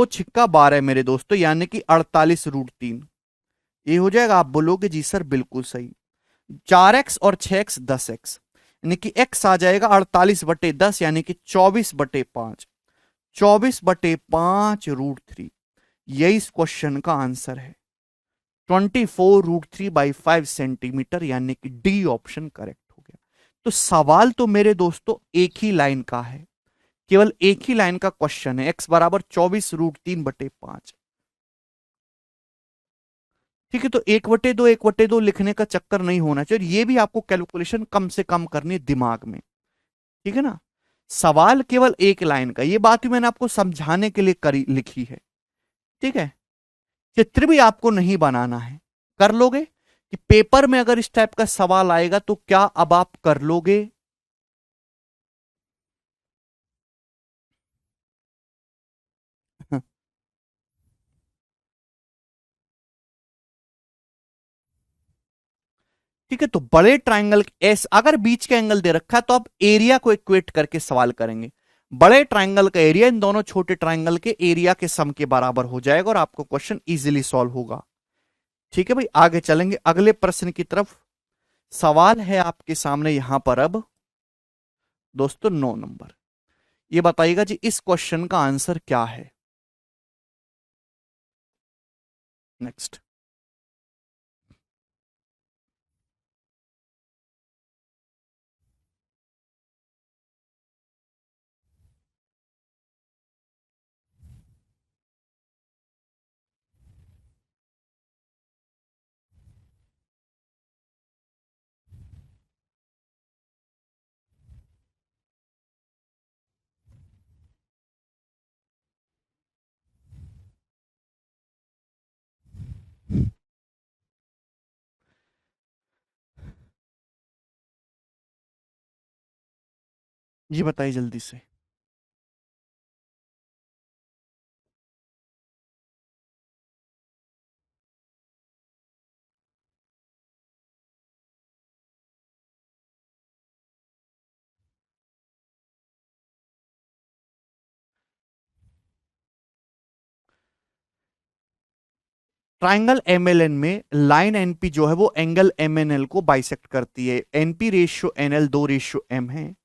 छिक्का 12 मेरे दोस्तों, यानी कि 48√3 ये हो जाएगा। आप बोलोगे जी सर बिल्कुल सही। 4x और 6x 10x, यानी कि x आ जाएगा 48/10, यानी कि 24/5। 24/5√3 यही इस क्वेश्चन का आंसर है। 24√3/5 सेंटीमीटर, यानी कि डी ऑप्शन करेक्ट हो गया। तो सवाल तो मेरे दोस्तों एक ही लाइन का है, केवल एक ही लाइन का क्वेश्चन है। x बराबर 24√3/5। ठीक है, तो 1/2 1/2 लिखने का चक्कर नहीं होना चाहिए। ये भी आपको कैलकुलेशन कम से कम करनी है दिमाग में। ठीक है ना? सवाल केवल एक लाइन का, ये बात भी मैंने आपको समझाने के लिए करी लिखी है। ठीक है, चित्र भी आपको नहीं बनाना है। कर लोगे कि पेपर में अगर इस टाइप का सवाल आएगा तो क्या अब आप कर लोगे? ठीक है, तो बड़े ट्राइंगल एस अगर बीच का एंगल दे रखा है तो आप एरिया को इक्वेट करके सवाल करेंगे। बड़े ट्राइंगल का एरिया इन दोनों छोटे ट्राइंगल के एरिया के सम के बराबर हो जाएगा और आपको क्वेश्चन इजीली सॉल्व होगा। ठीक है भाई, आगे चलेंगे अगले प्रश्न की तरफ। सवाल है आपके सामने यहां पर अब दोस्तों 9 नंबर। ये बताइएगा जी इस क्वेश्चन का आंसर क्या है। नेक्स्ट। ये बताइए जल्दी से। ट्राइंगल एमएलएन में लाइन एनपी जो है वो एंगल एमएनएल को बाइसेक्ट करती है। एनपी रेशियो एनएल 2:m है।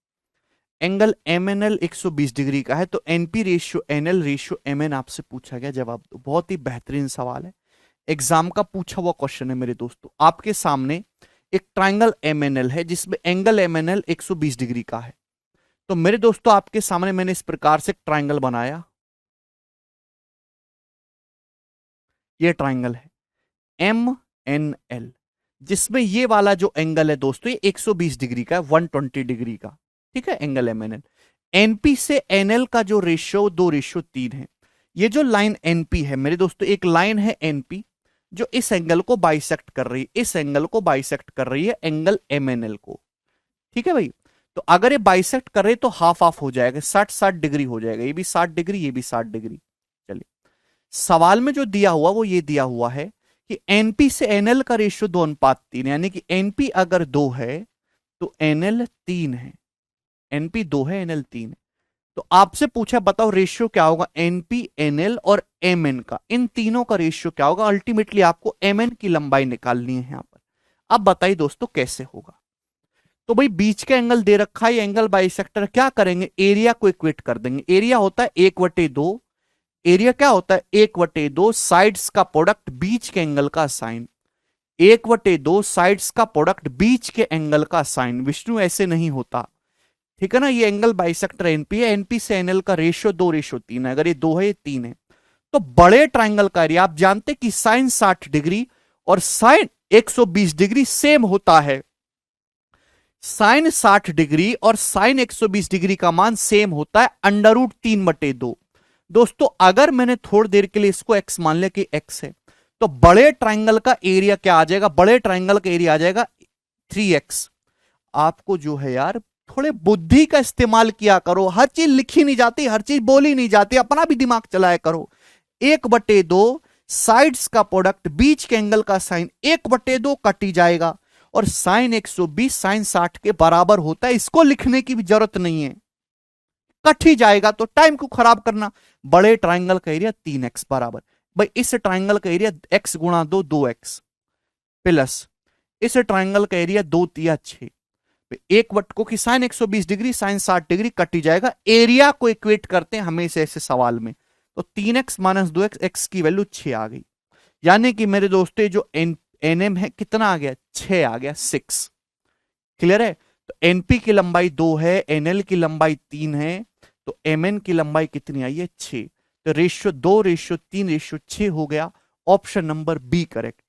एंगल एमएनएल 120 डिग्री का है, तो NP ratio NL ratio MN आपसे पूछा गया। जवाब दो। बहुत ही बेहतरीन सवाल है, एग्जाम का पूछा हुआ क्वेश्चन है मेरे दोस्तों। आपके सामने एक ट्राइंगल एमएनएल है जिसमें एंगल एमएनएल 120 डिग्री का है। तो मेरे दोस्तों आपके सामने मैंने इस प्रकार से एक ट्राइंगल बनाया। ये ट्राइंगल है एम एन एल, जिसमें ये वाला जो एंगल है दोस्तों ये 120 डिग्री का है, 120 डिग्री का। ठीक है, angle M N L. NP से एनएल का जो रेशियो 2:3 है। ये जो लाइन एनपी है मेरे दोस्तों, एक लाइन है एनपी जो इस एंगल को बाइसेक्ट कर रही है, इस एंगल को बाइसेक्ट कर रही है एंगल एम एन एल को। ठीक है भाई, तो अगर ये बाइसेक्ट कर रहे तो हाफ हाफ हो जाएगा, 60-60 डिग्री हो जाएगा। ये भी 60 डिग्री, ये भी 60 डिग्री। चलिए, सवाल में जो दिया हुआ वो ये दिया हुआ है कि एनपी से एनएल का रेशियो 2:3, यानी कि एनपी अगर 2 है तो एनएल 3 है। एनपी 2 है, एनएल 3 है। तो आपसे पूछा बताओ रेशियो क्या होगा एनपी एनएल और एमएन का, इन तीनों का रेशियो क्या होगा। अल्टीमेटली आपको एमएन की लंबाई निकालनी है यहां पर। अब बताइए दोस्तों कैसे होगा। तो भाई बीच का एंगल दे रखा है, एंगल बाइसेक्टर, क्या करेंगे एरिया को इक्वेट कर देंगे। एरिया होता है 1/2। एरिया क्या होता है 1/2 साइड्स का प्रोडक्ट बीच के एंगल का साइन। 1/2 साइड्स का प्रोडक्ट बीच के एंगल का साइन। विष्णु ऐसे नहीं होता। ठीक है ना, ये एंगल बाइसेक्टर एनपी है। एनपी से एनएल का रेशियो 2:3 है। अगर ये 2 है ये 3 है तो बड़े ट्राइंगल का एरिया आप जानते कि साइन 60 डिग्री और साइन 120 डिग्री सेम होता है। साइन 60 डिग्री और साइन 120 डिग्री का मान सेम होता है √3/2। दोस्तों अगर मैंने थोड़ी देर के लिए इसको x मान लिया कि x है, तो बड़े ट्राइंगल का एरिया क्या आ जाएगा, बड़े ट्राइंगल का एरिया आ जाएगा 3x। आपको जो है यार थोड़े बुद्धि का इस्तेमाल किया करो, हर चीज लिखी नहीं जाती, हर चीज बोली नहीं जाती, अपना भी दिमाग चलाया करो। 1/2 साइड्स का प्रोडक्ट बीच के एंगल का साइन 1/2 कट ही जाएगा, और साइन 120 साइन 60 के बराबर होता है, इसको लिखने की भी जरूरत नहीं है, कट ही जाएगा, तो टाइम को खराब करना। बड़े ट्राइंगल का एरिया 3x बराबर, भाई इस ट्राइंगल का एरिया x गुणा 2x प्लस इस ट्राइंगल का एरिया 2 तिया 6, एक वट को कि sine 120 degree sine 60 degree cut ही जाएगा, एरिया को इक्वेट करते हैं हमेशा ऐसे सवाल में, तो 3x माइनस 2x, x की वैल्यू 6 आ गई, यानी कि मेरे दोस्तों जो एनएम है कितना आ गया, 6 आ गया, 6। क्लियर है? तो एनपी की लंबाई 2 है, एनएल की लंबाई 3 है, तो एमएन की लंबाई कितनी आई है, 6। तो रेशियो 2 रेशियो 3 रेशियो 6 हो गया, ऑप्शन नंबर बी करेक्ट है।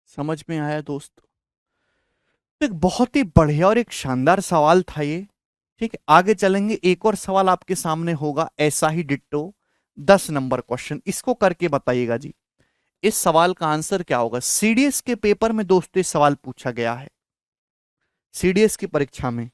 समझ में आया दोस्त? तो एक बहुत ही बढ़िया और एक शानदार सवाल था ये। ठीक है, आगे चलेंगे, एक और सवाल आपके सामने होगा ऐसा ही डिट्टो, 10 नंबर क्वेश्चन, इसको करके बताइएगा जी। इस सवाल का आंसर क्या होगा? सीडीएस के पेपर में दोस्तों इस सवाल पूछा गया है, सीडीएस की परीक्षा में।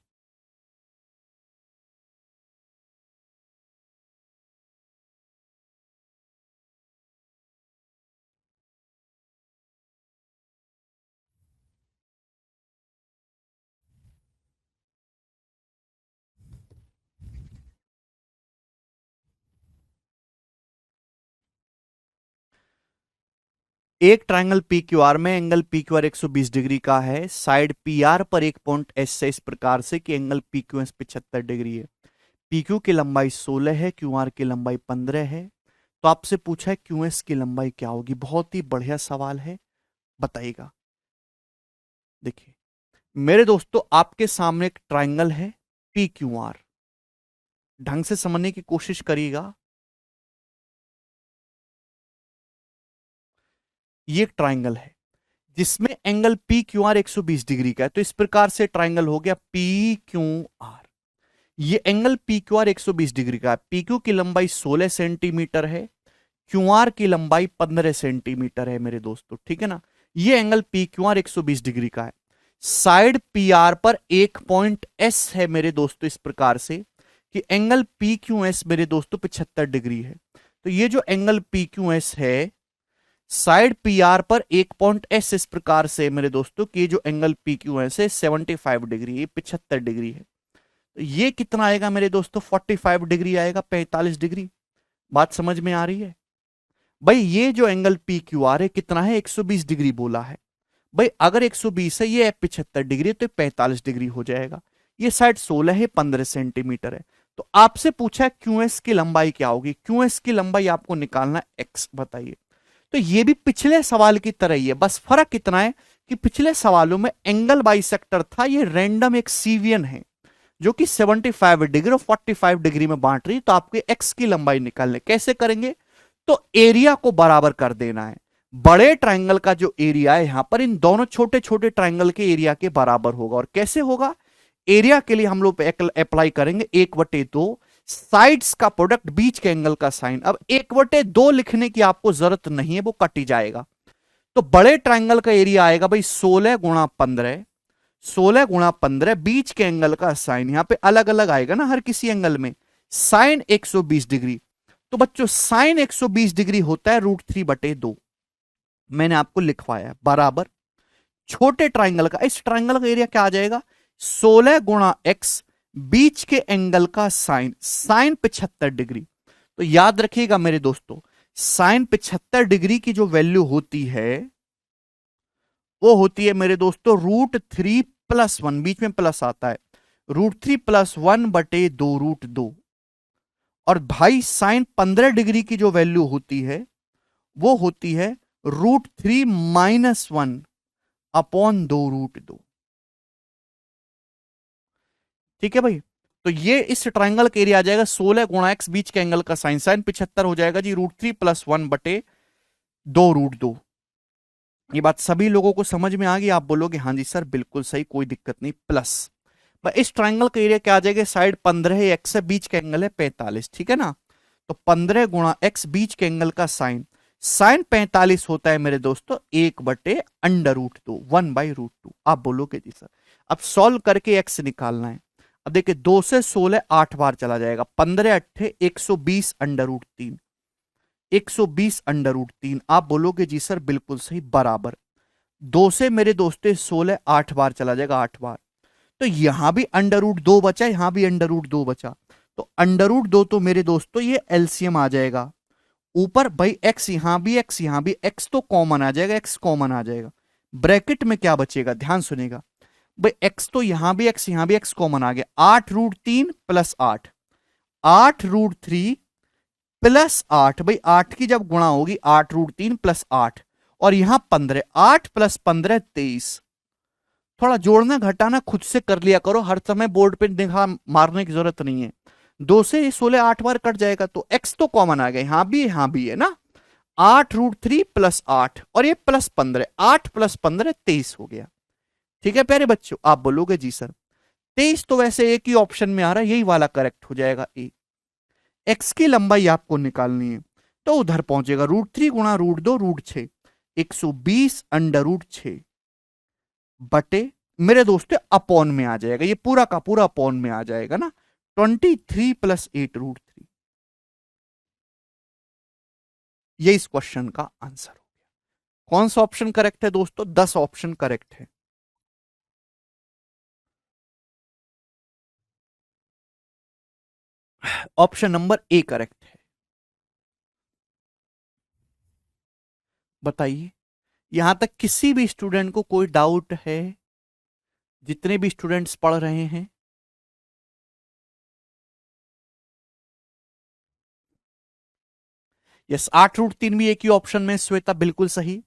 एक ट्रायंगल पी क्यू आर में angle P Q R 120 degree का है, साइड पी आर पर एक पॉइंट एस है इस प्रकार से कि angle P Q S 75 degree है, पी क्यू की लंबाई 16 है, क्यू आर की लंबाई 15 है, तो आपसे पूछा है क्यू एस की लंबाई क्या होगी। बहुत ही बढ़िया सवाल है, बताइएगा। देखिए मेरे दोस्तों, आपके सामने एक ट्रायंगल है पी क्यू आर, ढंग से समझने की कोशिश करिएगा। ये एक ट्रायंगल है जिसमें angle P Q R 120 degree का है, तो इस प्रकार से ट्रायंगल हो गया पी क्यू आर। ये angle P Q R 120 degree का है, पी क्यू की लंबाई 16 सेंटीमीटर है, क्यू आर की लंबाई 15 सेंटीमीटर है मेरे दोस्तों, ठीक है ना। ये angle P Q R 120 degree का है, साइड पी आर पर एक पॉइंट एस है मेरे दोस्तों, इस प्रकार से कि एंगल पी क्यू एस मेरे दोस्तों 75 डिग्री है। तो ये जो एंगल पी क्यू एस है साइड पी आर पर एक पॉइंट एस इस प्रकार से मेरे दोस्तों कि जो एंगल पी क्यू एस है 75 डिग्री, ये 75 डिग्री है, तो ये कितना आएगा मेरे दोस्तों, 45 डिग्री आएगा, 45 डिग्री। बात समझ में आ रही है? भाई ये जो एंगल पी क्यू आर है कितना है, 120 डिग्री बोला है। भाई अगर 120 है, ये 75 डिग्री, तो 45 डिग्री हो जाएगा। ये साइड 16 है, 15 सेंटीमीटर है। तो आपसे पूछा है क्यूएस की लंबाई क्या होगी, क्यूएस की लंबाई आपको निकालना एक्स, बताइए। तो ये भी पिछले सवाल की तरह ही है, बस फर्क कितना है कि पिछले सवालों में एंगल बाइसेक्टर था, ये रैंडम एक सीवियन है जो कि 75 डिग्री और 45 डिग्री में बांट रही, तो आपके एक्स की लंबाई निकालने कैसे करेंगे, तो एरिया को बराबर कर देना है। बड़े ट्रायंगल का जो एरिया है यहां पर इन दोनों छोटे छोटे ट्रायंगल के एरिया के बराबर होगा, और कैसे होगा, एरिया के लिए हम लोग अप्लाई करेंगे 1/2, साइड्स का प्रोडक्ट बीच के एंगल का साइन। अब 1/2 लिखने की आपको जरूरत नहीं है, वो कट ही जाएगा। तो बड़े ट्रायंगल का एरिया आएगा भाई 16 गुणा 15, 16 गुणा 15 बीच के एंगल का साइन, यहां पे अलग अलग आएगा ना हर किसी एंगल में, साइन 120 डिग्री। तो बच्चों साइन 120 डिग्री होता है √3/2, मैंने आपको लिखवाया है, बराबर छोटे ट्राइंगल का, इस ट्राइंगल का एरिया क्या आ जाएगा, 16 गुणा एक्स बीच के एंगल का साइन, साइन 75 डिग्री। तो याद रखिएगा मेरे दोस्तों, साइन 75 डिग्री की जो वैल्यू होती है वो होती है मेरे दोस्तों √3+1, बीच में प्लस आता है, √3+1/2√2। और भाई साइन 15 डिग्री की जो वैल्यू होती है वो होती है √3-1/2√2। ठीक है भाई, तो ये इस ट्राइंगल का एरिया आ जाएगा 16 गुणा एक्स बीच के एंगल का साइन, साइन 75 हो जाएगा जी √3+1/2√2। ये बात सभी लोगों को समझ में आ गई? आप बोलोगे हाँ जी सर बिल्कुल सही, कोई दिक्कत नहीं। प्लस इस ट्राइंगल का एरिया क्या आ जाएगा? साइड 15 है, एक्स है, बीच का एंगल है 45, ठीक है ना? तो 15 गुणा एक्स, बीच के एंगल का साइन, साइन 45 होता है मेरे दोस्तों 1/√2, 1/√2। आप बोलोगे जी सर अब सॉल्व करके एक्स निकालना है। अब देखिए 2 से 16 8 बार चला जाएगा, 15 अट्ठे 120/√3, 120/√3। आप बोलोगे जी सर बिल्कुल सही, बराबर। 2 से मेरे दोस्तों 16 8 बार चला जाएगा, 8 बार। तो यहां भी √2 बचा, यहां भी √2 बचा। तो √2 तो मेरे दोस्तों ये एलसीएम आ जाएगा। ऊपर भाई एक्स, यहां भी एक्स, यहां भी एक्स, तो कॉमन आ जाएगा, एक्स कॉमन आ जाएगा। ब्रैकेट में क्या बचेगा? ध्यान सुनेगा भाई, एक्स तो यहां भी एक्स, यहां भी एक्स कॉमन आ गया। 8√3 प्लस 8, 8√3 प्लस 8। भाई 8 की जब गुणा होगी, 8√3 प्लस 8, और यहां 15, 8 प्लस 15 23। थोड़ा जोड़ना घटाना खुद से कर लिया करो, हर समय बोर्ड पे देखा मारने की जरूरत नहीं है। 2 से 16 8 बार कट जाएगा, तो एक्स तो कॉमन आ गया, यहां भी है ना। 8√3 प्लस 8, और ये प्लस 15, 8 प्लस 15 23 हो गया। ठीक है प्यारे बच्चों, आप बोलोगे जी सर 23 तो वैसे एक ही ऑप्शन में आ रहा है, यही वाला करेक्ट हो जाएगा ए। एक्स की लंबाई आपको निकालनी है, तो उधर पहुंचेगा √3 गुणा √2 √6, 120/√6 बटे मेरे दोस्तों अपॉन में आ जाएगा, ये पूरा का पूरा अपॉन में आ जाएगा ना। 23 प्लस 8√3, ये इस क्वेश्चन का आंसर हो गया। कौन सा ऑप्शन करेक्ट है दोस्तों? 10 ऑप्शन करेक्ट है। ऑप्शन नंबर ए करेक्ट है। बताइए, यहां तक किसी भी स्टूडेंट को कोई डाउट है? जितने भी स्टूडेंट्स पढ़ रहे हैं, यस 8√3 भी एक ही ऑप्शन में, श्वेता बिल्कुल सही।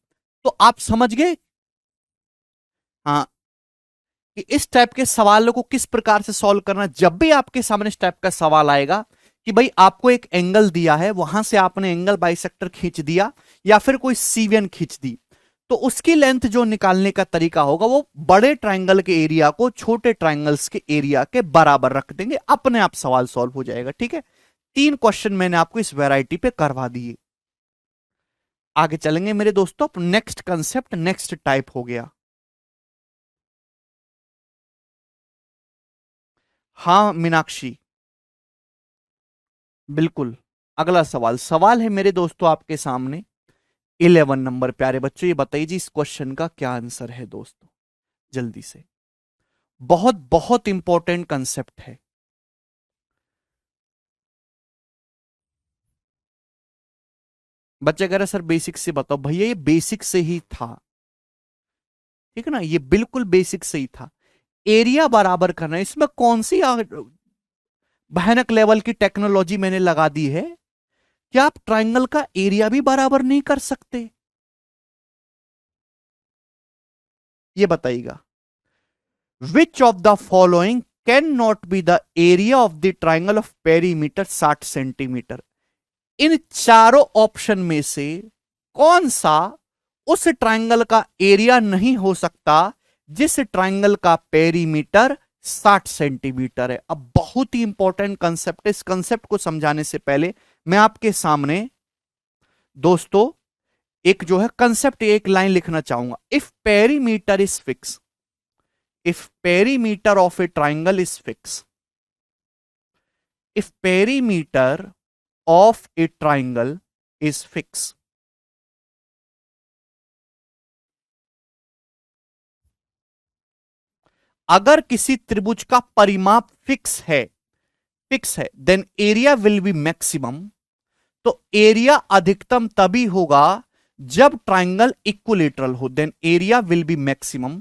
तो आप समझ गए हाँ कि इस टाइप के सवालों को किस प्रकार से सॉल्व करना। जब भी आपके सामने इस टाइप का सवाल आएगा कि भाई आपको एक एंगल दिया है, वहां से आपने एंगल बाइसेक्टर खींच दिया या फिर कोई सीवियन खींच दी, तो उसकी लेंथ जो निकालने का तरीका होगा वो बड़े ट्राइंगल के एरिया को छोटे ट्राइंगल्स के एरिया के बराबर रख देंगे, अपने आप सवाल सॉल्व हो जाएगा। ठीक है, 3 क्वेश्चन मैंने आपको इस वैरायटी पे करवा दिए। आगे चलेंगे मेरे दोस्तों, नेक्स्ट कंसेप्ट, नेक्स्ट टाइप हो गया। हाँ मीनाक्षी बिल्कुल। अगला सवाल, सवाल है मेरे दोस्तों आपके सामने 11 नंबर। प्यारे बच्चों ये बताइए जी इस क्वेश्चन का क्या आंसर है दोस्तों, जल्दी से। बहुत बहुत इंपॉर्टेंट कंसेप्ट है। बच्चे कह रहे सर बेसिक से बताओ, भैया ये बेसिक से ही था, ठीक है ना, ये बिल्कुल बेसिक से ही था। एरिया बराबर करना है, इसमें कौन सी भयानक लेवल की टेक्नोलॉजी मैंने लगा दी है? क्या आप ट्राइंगल का एरिया भी बराबर नहीं कर सकते? ये बताइएगा, which of the following cannot be the area of the triangle of perimeter 60 centimetre. इन चारों ऑप्शन में से कौन सा उस ट्राइंगल का एरिया नहीं हो सकता जिस ट्राइंगल का पेरीमीटर 60 सेंटीमीटर है? अब बहुत ही इंपॉर्टेंट कंसेप्ट है, इस कंसेप्ट को समझाने से पहले मैं आपके सामने दोस्तों एक जो है कंसेप्ट, एक लाइन लिखना चाहूंगा। If perimeter is fix, if perimeter of a triangle is fixed, if perimeter of a triangle is fixed, अगर किसी त्रिभुज का परिमाप फिक्स है, then area will be maximum. तो एरिया अधिकतम तभी होगा जब ट्राइंगल इक्विलेटरल हो, then area will be maximum,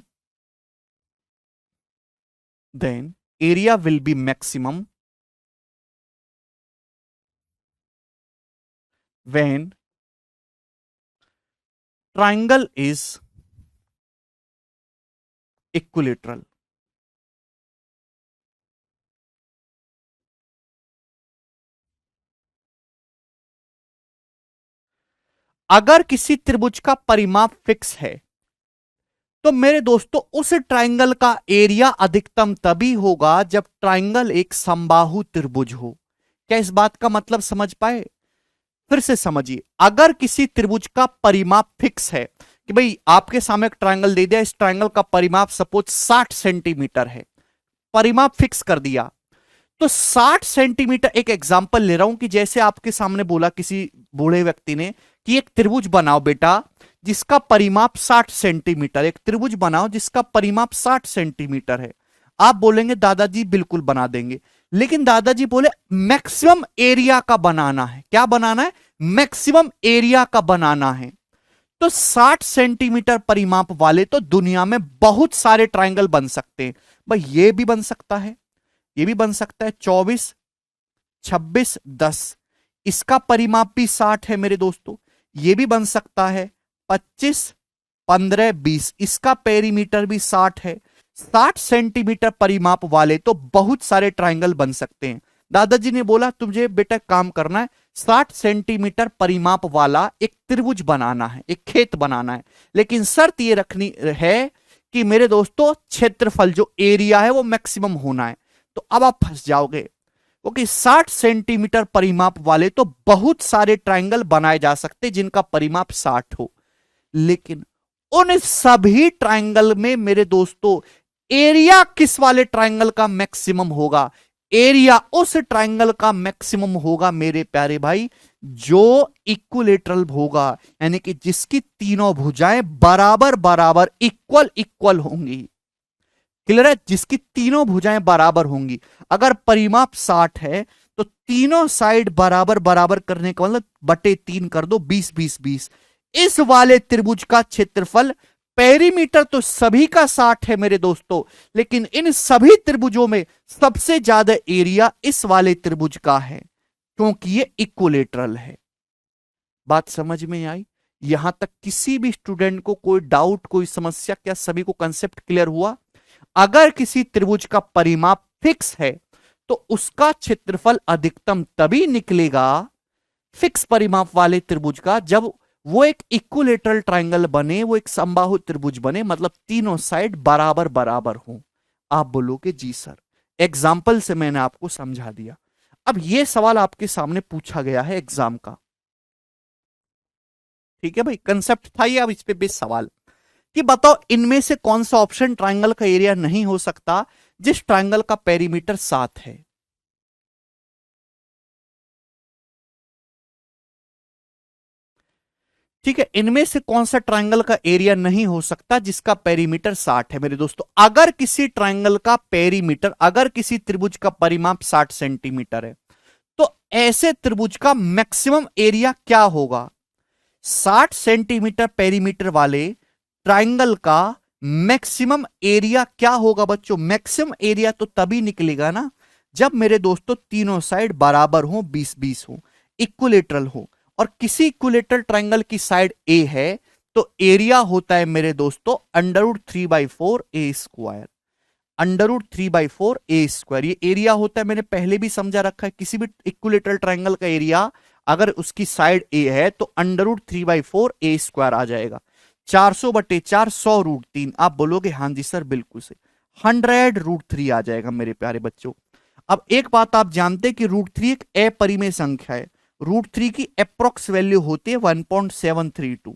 then area will be maximum when triangle is equilateral। अगर किसी त्रिभुज का परिमाप फिक्स है तो मेरे दोस्तों उस ट्राइंगल का एरिया अधिकतम तभी होगा जब ट्राइंगल एक समबाहु त्रिभुज हो। क्या इस बात का मतलब समझ पाए? फिर से समझिए, अगर किसी त्रिभुज का परिमाप फिक्स है कि भाई आपके सामने एक ट्राइंगल दे दिया, इस ट्राइंगल का परिमाप सपोज 60 सेंटीमीटर है, परिमाप फिक्स कर दिया, तो 60 सेंटीमीटर, एक एग्जांपल ले रहा हूं कि जैसे आपके सामने बोला किसी बूढ़े व्यक्ति ने कि एक त्रिभुज बनाओ बेटा जिसका परिमाप 60 सेंटीमीटर, एक त्रिभुज बनाओ जिसका परिमाप 60 सेंटीमीटर है। आप बोलेंगे दादाजी बिल्कुल बना देंगे, लेकिन दादाजी बोले मैक्सिमम एरिया का बनाना है। क्या बनाना है? मैक्सिमम एरिया का बनाना है। तो 60 सेंटीमीटर परिमाप वाले तो दुनिया में बहुत सारे ट्राइंगल बन सकते हैं भाई। ये भी बन सकता है, ये भी बन सकता है 24, 26, 10, इसका परिमाप भी 60 है मेरे दोस्तों। ये भी बन सकता है 25, 15, 20, इसका पेरीमीटर भी 60 है। 60 सेंटीमीटर परिमाप वाले तो बहुत सारे ट्राइंगल बन सकते हैं। दादाजी ने बोला तुझे बेटा काम करना है, 60 सेंटीमीटर परिमाप वाला एक त्रिभुज बनाना है, एक खेत बनाना है, लेकिन शर्त ये रखनी है कि मेरे दोस्तों क्षेत्रफल जो एरिया है वो मैक्सिमम होना है। तो अब आप फंस जाओगे, क्योंकि 60 सेंटीमीटर परिमाप वाले तो बहुत सारे ट्राइंगल बनाए जा सकते जिनका परिमाप 60 हो, लेकिन उन सभी ट्राइंगल में मेरे दोस्तों एरिया किस वाले ट्राइंगल का मैक्सिमम होगा? एरिया उस ट्राइंगल का मैक्सिमम होगा मेरे प्यारे भाई जो इक्विलेटरल होगा, यानी कि जिसकी तीनों भुजाएं बराबर बराबर इक्वल इक्वल होंगी। क्लियर है? जिसकी तीनों भुजाएं बराबर होंगी। अगर परिमाप 60 है तो तीनों साइड बराबर बराबर करने का मतलब बटे 3 कर दो, 20 20 20। इस वाले त्रिभुज का क्षेत्रफल, पेरीमीटर तो सभी का 60 है मेरे दोस्तों, लेकिन इन सभी त्रिभुजों में सबसे ज्यादा एरिया इस वाले त्रिभुज का है क्योंकि ये इक्विलेटरल है। बात समझ में आई? यहां तक किसी भी स्टूडेंट को कोई डाउट, कोई समस्या? क्या सभी को कंसेप्ट क्लियर हुआ? अगर किसी त्रिभुज का परिमाप फिक्स है तो उसका क्षेत्रफल अधिकतम तभी निकलेगा फिक्स परिमाप वाले त्रिभुज का जब वो एक इक्विलेटरल ट्राइंगल बने, वो एक समबाहु त्रिभुज बने, मतलब तीनों साइड बराबर बराबर हो। आप बोलोगे जी सर, एग्जाम्पल से मैंने आपको समझा दिया। अब ये सवाल आपके सामने पूछा गया है एग्जाम का, ठीक है भाई, कंसेप्ट था ये। अब इस पे बेस सवाल कि बताओ इनमें से कौन सा ऑप्शन ट्राइंगल का एरिया नहीं हो सकता जिस ट्राइंगल का पेरीमीटर 7 है। ठीक है, इनमें से कौन सा ट्राइंगल का एरिया नहीं हो सकता जिसका पेरीमीटर 60 है मेरे दोस्तों? अगर किसी ट्राइंगल का पेरीमीटर, अगर किसी त्रिभुज का परिमाप 60 सेंटीमीटर है तो ऐसे त्रिभुज का मैक्सिमम एरिया क्या होगा? 60 सेंटीमीटर पेरीमीटर वाले ट्राइंगल का मैक्सिमम एरिया क्या होगा बच्चों? मैक्सिमम एरिया तो तभी निकलेगा ना जब मेरे दोस्तों तीनों साइड बराबर हो, 20 20 हो, इक्विलेटरल हो। और किसी इक्विलेटरल ट्राइंगल की साइड ए है तो एरिया होता है मेरे दोस्तों √3/4 a²। √3/4 a², ये एरिया होता है, मैंने पहले भी समझा रखा है। किसी भी इक्विलेटरल ट्राइंगल का एरिया अगर उसकी साइड ए है तो √3/4 a² आ जाएगा। 400/4, 100√3। आप बोलोगे हाँ जी सर बिल्कुल से, 100√3 आ जाएगा मेरे प्यारे बच्चों। अब एक बात आप जानते हैं कि √3 एक अपरिमेय संख्या है। √3 की अप्रोक्स वैल्यू होती है 1.732।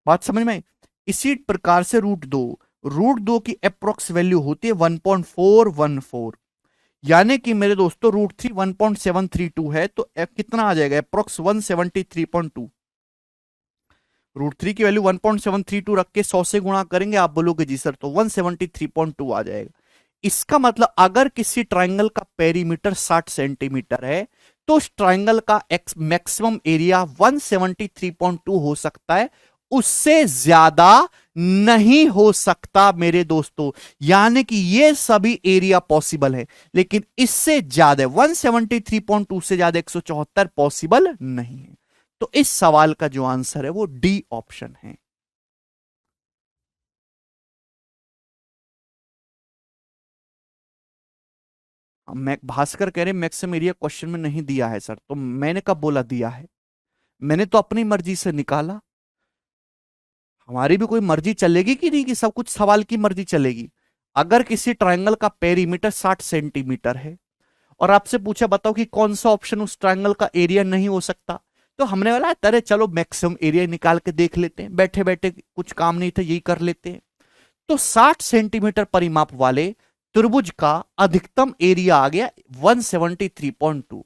बात समझ में? इसी प्रकार से √2 की अप्रोक्स वैल्यू होती है 1.414। यानी कि मेरे दोस्तों √3 1.732 है तो कितना आ जाएगा? अप्रोक्स 173.2। √3 की वैल्यू 1.732 रख के 100 से गुणा करेंगे, आप बोलोगे जी सर तो 173.2 आ जाएगा। इसका मतलब अगर किसी ट्राइंगल का पेरीमीटर 60 सेंटीमीटर है तो उस ट्राइंगल का मैक्सिमम एरिया 173.2 हो सकता है, उससे ज्यादा नहीं हो सकता मेरे दोस्तों। यानी कि ये सभी एरिया पॉसिबल है, लेकिन इससे ज्यादा 173.2 से ज्यादा 174 पॉसिबल नहीं है। तो इस सवाल का जो आंसर है वो डी ऑप्शन है। मैं भास्कर कह रहे मैक्सिमम एरिया क्वेश्चन में नहीं दिया है सर, तो मैंने कब बोला दिया है? मैंने तो अपनी मर्जी से निकाला। हमारी भी कोई मर्जी चलेगी कि नहीं, कि सब कुछ सवाल की मर्जी चलेगी। अगर किसी ट्रायंगल का पेरीमीटर 60 सेंटीमीटर है और आपसे पूछा बताओ कि कौन सा ऑप्शन उस ट्रायंगल का एरिया नहीं हो सकता, तो हमने बोला अरे चलो मैक्सिमम एरिया निकाल के देख लेते हैं, बैठे बैठे कुछ काम नहीं था यही कर लेते हैं। तो 60 सेंटीमीटर परिमाप वाले त्रिभुज का अधिकतम एरिया आ गया 173.2।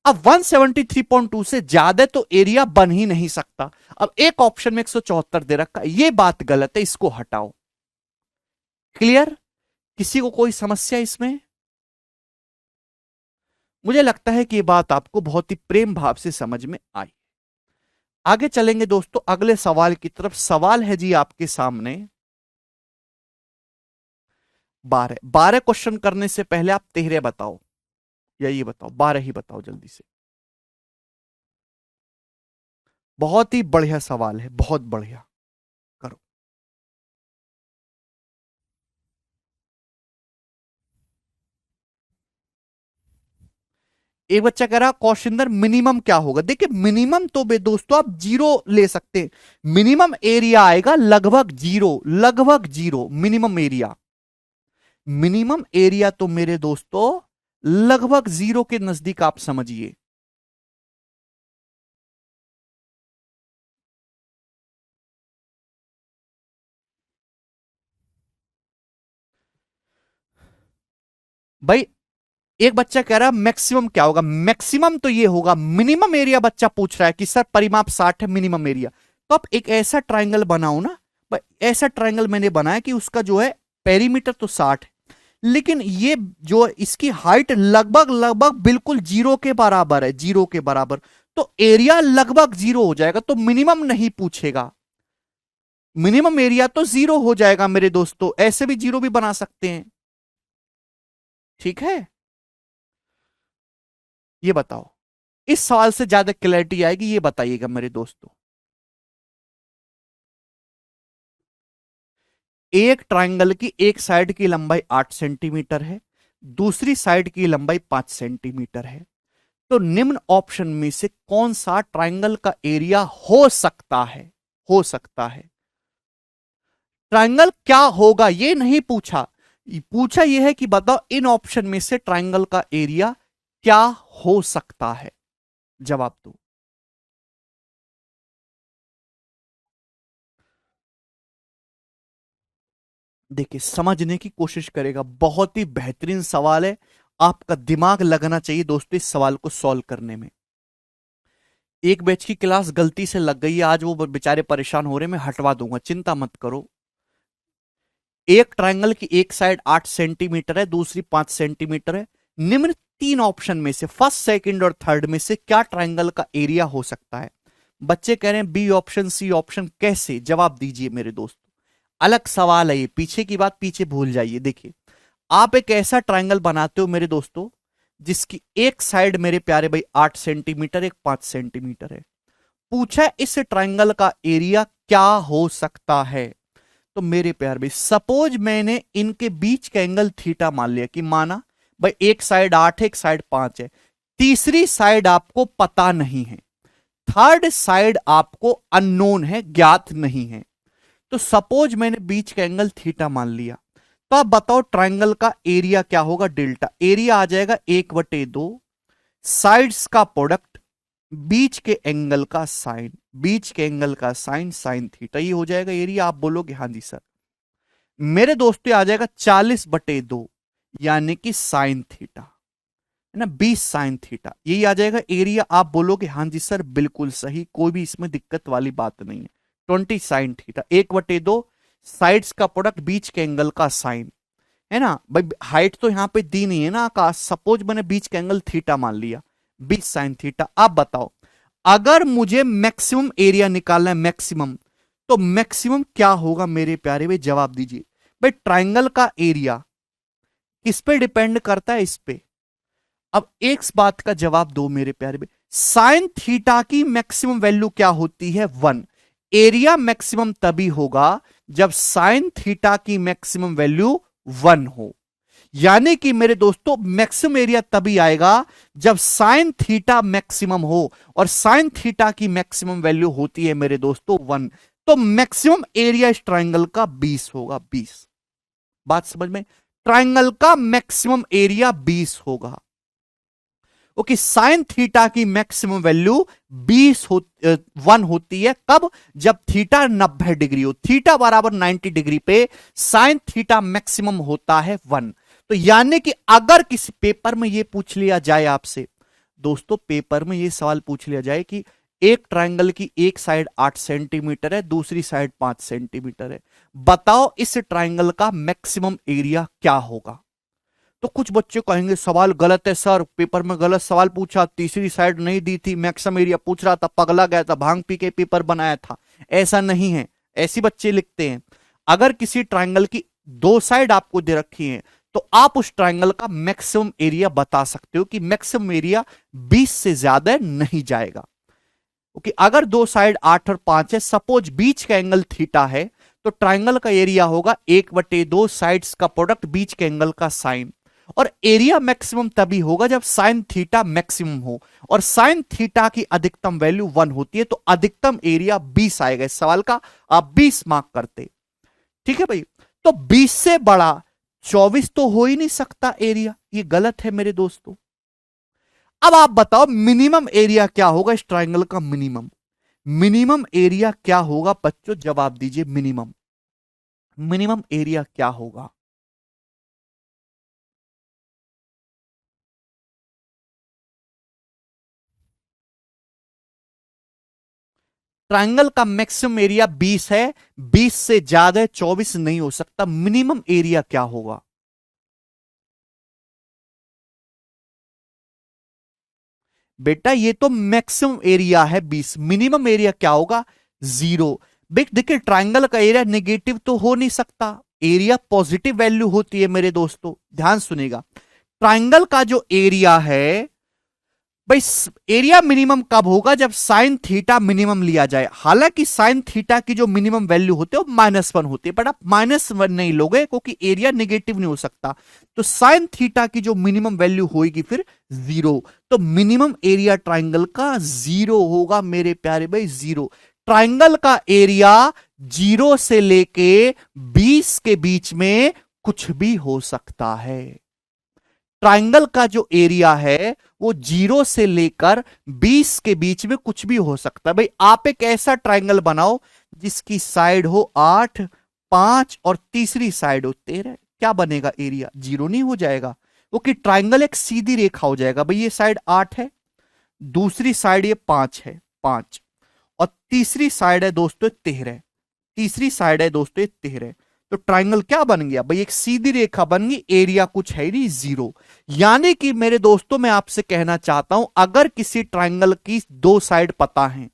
अब 173.2 से ज्यादा तो एरिया बन ही नहीं सकता। अब एक ऑप्शन में 174 दे रखा है, यह बात गलत है, इसको हटाओ। क्लियर? किसी को कोई समस्या इसमें? मुझे लगता है कि यह बात आपको बहुत ही प्रेम भाव से समझ में आई। आगे चलेंगे दोस्तों अगले सवाल की तरफ। सवाल है जी आपके सामने 12। 12 क्वेश्चन करने से पहले आप 13 बताओ, या ये बताओ 12 ही बताओ जल्दी से। बहुत ही बढ़िया सवाल है, बहुत बढ़िया, करो। एक बच्चा कह रहा कौशिंदर मिनिमम क्या होगा? देखिए मिनिमम तो बे दोस्तों आप जीरो ले सकते हैं। मिनिमम एरिया आएगा लगभग जीरो, लगभग zero minimum area. Minimum area तो मेरे दोस्तों लगभग जीरो के नजदीक आप समझिए। भाई एक बच्चा कह रहा है मैक्सिमम क्या होगा? मैक्सिमम तो ये होगा, मिनिमम एरिया बच्चा पूछ रहा है कि सर परिमाप 60 है मिनिमम एरिया, तो आप एक ऐसा ट्रायंगल बनाओ ना। ऐसा ट्रायंगल मैंने बनाया कि उसका जो है पेरीमीटर तो 60 है, लेकिन ये जो इसकी हाइट लगभग लगभग बिल्कुल जीरो के बराबर है, जीरो के बराबर, तो एरिया लगभग जीरो हो जाएगा, तो मिनिमम नहीं पूछेगा। मिनिमम एरिया तो जीरो हो जाएगा मेरे दोस्तों, ऐसे भी जीरो भी बना सकते हैं। ठीक है, ये बताओ इस सवाल से ज्यादा क्लैरिटी आएगी, ये बताइएगा मेरे दोस्तों। एक ट्रायंगल की एक साइड की लंबाई 8 सेंटीमीटर है, दूसरी साइड की लंबाई 5 सेंटीमीटर है, तो निम्न ऑप्शन में से कौन सा ट्रायंगल का एरिया हो सकता है? हो सकता है ट्रायंगल क्या होगा ये नहीं पूछा, पूछा यह है कि बताओ इन ऑप्शन में से ट्रायंगल का एरिया क्या हो सकता है। जवाब दो। देखिए समझने की कोशिश करेगा, बहुत ही बेहतरीन सवाल है, आपका दिमाग लगना चाहिए दोस्तों इस सवाल को सॉल्व करने में। एक बैच की क्लास गलती से लग गई है, आज वो बेचारे परेशान हो रहे हैं, मैं हटवा दूंगा, चिंता मत करो। एक ट्रायंगल की एक साइड 8 सेंटीमीटर है, दूसरी 5 सेंटीमीटर है, निम्न तीन ऑप्शन में से फर्स्ट सेकंड और थर्ड में से क्या ट्रायंगल का एरिया हो सकता है? बच्चे कह रहे हैं बी ऑप्शन, सी ऑप्शन, कैसे? जवाब दीजिए मेरे दोस्त। अलग सवाल है ये, पीछे की बात पीछे भूल जाइए। देखिए आप एक ऐसा ट्रायंगल बनाते हो मेरे दोस्तों जिसकी एक साइड मेरे प्यारे भाई 8 सेंटीमीटर, एक 5 सेंटीमीटर है। पूछा इस ट्रायंगल का एरिया क्या हो सकता है? तो मेरे प्यार भाई सपोज मैंने इनके बीच का एंगल थीटा मान लिया, कि माना भाई एक साइड 8 है, एक साइड 5 है, तीसरी साइड आपको पता नहीं है, थर्ड साइड आपको अननोन है, ज्ञात नहीं है। तो सपोज मैंने बीच का एंगल थीटा मान लिया, तो आप बताओ ट्रायंगल का एरिया क्या होगा? डेल्टा। एरिया आ जाएगा 1/2 साइड्स का प्रोडक्ट, बीच के एंगल का साइन, बीच के एंगल का साइन साइन थीटा, ये हो जाएगा एरिया। आप बोलोगे हाँ जी सर। मेरे दोस्तों आ जाएगा 40/2 यानी कि साइन थीटा, है ना, 20 साइन थीटा, यही आ जाएगा एरिया। आप बोलोगे हाँ जी सर बिल्कुल सही, कोई भी इसमें दिक्कत वाली बात नहीं है। 20 साइन थीटा, 1/2 साइड्स का प्रोडक्ट, बीच के एंगल का साइन, है ना भाई। हाइट तो यहां पे दी नहीं है ना आकाश, सपोज मैंने बीच का एंगल थीटा मान लिया, 20 साइन थीटा। आप बताओ अगर मुझे मैक्सिमम एरिया निकालना है, मैक्सिमम, तो मैक्सिमम क्या होगा मेरे प्यारे भाई? जवाब दीजिए भाई। ट्राइंगल का एरिया किस पे डिपेंड करता है? इस पे। अब एक बात का जवाब दो मेरे प्यारे भाई, साइन थीटा की मैक्सिमम वैल्यू क्या होती है? 1। एरिया मैक्सिमम तभी होगा जब साइन थीटा की मैक्सिमम वैल्यू 1 हो, यानी कि मेरे दोस्तों मैक्सिमम एरिया तभी आएगा जब साइन थीटा मैक्सिमम हो, और साइन थीटा की मैक्सिमम वैल्यू होती है मेरे दोस्तों 1। तो मैक्सिमम एरिया इस ट्राइंगल का 20 होगा। 20, बात समझ में? ट्राइंगल का मैक्सिमम एरिया 20 होगा। ओके, साइन थीटा की मैक्सिमम वैल्यू 1 होती है। कब? जब थीटा 90 डिग्री हो। थीटा बराबर 90 डिग्री पे साइन थीटा मैक्सिमम होता है 1। तो यानी कि अगर किसी पेपर में यह पूछ लिया जाए आपसे, दोस्तों पेपर में यह सवाल पूछ लिया जाए कि एक ट्रायंगल की एक साइड 8 सेंटीमीटर है, दूसरी साइड 5 सेंटीमीटर है, बताओ इस ट्रायंगल का मैक्सिमम एरिया क्या होगा? तो कुछ बच्चे कहेंगे सवाल गलत है सर, पेपर में गलत सवाल पूछा, तीसरी साइड नहीं दी थी, मैक्सिमम एरिया पूछ रहा था, पगला गया था, भांग पी के पेपर बनाया था। ऐसा नहीं है, ऐसी बच्चे लिखते हैं। अगर किसी ट्रायंगल की दो साइड आपको दे रखी है तो आप उस ट्रायंगल का मैक्सिमम एरिया बता सकते हो कि मैक्सिमम एरिया 20 से ज्यादा नहीं जाएगा। ओके, अगर दो साइड 8 और 5 है, सपोज बीच का एंगल थीटा है, तो ट्रायंगल का एरिया होगा 1/2 साइड्स का प्रोडक्ट बीच के एंगल का साइन। और एरिया मैक्सिमम तभी होगा जब साइन थीटा मैक्सिमम हो, और साइन थीटा की अधिकतम वैल्यू 1 होती है, तो अधिकतम एरिया 20 आएगा। इस सवाल का आप 20 मार्क करते। ठीक है भाई, तो 20 से बड़ा 24 तो हो ही नहीं सकता एरिया, ये गलत है मेरे दोस्तों। अब आप बताओ मिनिमम एरिया क्या होगा इस ट्रायंगल का? मिनिमम एरिया क्या होगा बच्चों? जवाब दीजिए। मिनिमम एरिया क्या होगा? ट्रायंगल का मैक्सिमम एरिया 20 है, 20 से ज्यादा 24 नहीं हो सकता। मिनिमम एरिया क्या होगा? बेटा ये तो मैक्सिमम एरिया है 20, मिनिमम एरिया क्या होगा? 0। देखिए ट्रायंगल का एरिया नेगेटिव तो हो नहीं सकता, एरिया पॉजिटिव वैल्यू होती है मेरे दोस्तों, ध्यान सुनेगा। ट्रायंगल का जो एरिया है भाई, एरिया मिनिमम कब होगा? जब साइन थीटा मिनिमम लिया जाए। हालांकि साइन थीटा की जो मिनिमम वैल्यू होती है वो -1 होती है, बट आप -1 नहीं लोगे क्योंकि एरिया नेगेटिव नहीं हो सकता। तो साइन थीटा की जो मिनिमम वैल्यू होगी फिर 0। तो मिनिमम एरिया ट्राइंगल का 0 होगा मेरे प्यारे भाई, 0। ट्राइंगल का एरिया 0 से लेके 20 के बीच में कुछ भी हो सकता है। ट्राइंगल का जो एरिया है वो 0 से लेकर 20 के बीच में कुछ भी हो सकता है। भाई आप एक ऐसा ट्राइंगल बनाओ जिसकी साइड हो 8, 5 और तीसरी साइड हो 13, क्या बनेगा? एरिया 0 नहीं हो जाएगा? ओके, ट्राइंगल एक सीधी रेखा हो जाएगा। भाई ये साइड 8 है, दूसरी साइड ये 5 है, 5, और तीसरी साइड है दोस्तों 13, तीसरी साइड है दोस्तों 13। तो ट्राइंगल क्या बन गया भाई? एक सीधी रेखा बन गई, एरिया कुछ है नहीं, 0। यानी कि मेरे दोस्तों मैं आपसे कहना चाहता हूं, अगर किसी ट्राइंगल की दो साइड पता है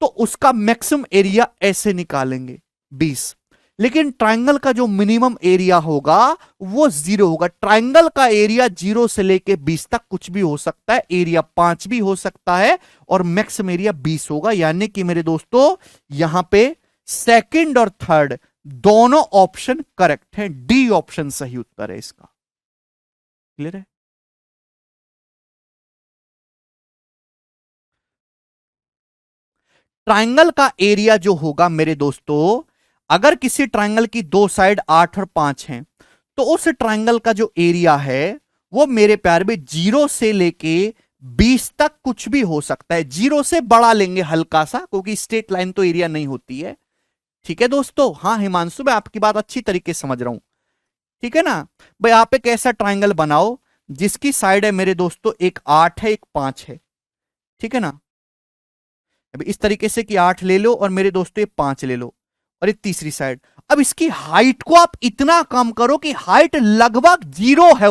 तो उसका मैक्सिमम एरिया ऐसे निकालेंगे 20। लेकिन ट्राइंगल का जो मिनिमम एरिया होगा वो 0 होगा। ट्राइंगल का एरिया 0 से लेके 20 तक कुछ भी हो सकता है, एरिया 5 भी हो सकता है और मैक्सिमम एरिया 20 होगा। यानी कि मेरे दोस्तों यहां पे सेकंड और थर्ड दोनों ऑप्शन करेक्ट है, डी ऑप्शन सही उत्तर है इसका। क्लियर है? ट्राइंगल का एरिया जो होगा मेरे दोस्तों, अगर किसी ट्राइंगल की दो साइड 8 और 5 हैं तो उस ट्राइंगल का जो एरिया है वो मेरे प्यार में 0 से लेके 20 तक कुछ भी हो सकता है। 0 से बड़ा लेंगे हल्का सा, क्योंकि स्ट्रेट लाइन तो एरिया नहीं होती है। ठीक है दोस्तों? हाँ हिमांशु, मैं आपकी बात अच्छी तरीके से समझ रहा हूं। ठीक है ना भाई? आप एक ऐसा ट्राइंगल बनाओ जिसकी साइड है मेरे दोस्तों एक 8 है, एक 5 है। ठीक है ना? अभी इस तरीके से कि 8 ले लो और मेरे दोस्तों ये 5 ले लो और ये तीसरी साइड। अब इसकी हाइट को आप इतना कम करो कि हाइट लगभग 0 है,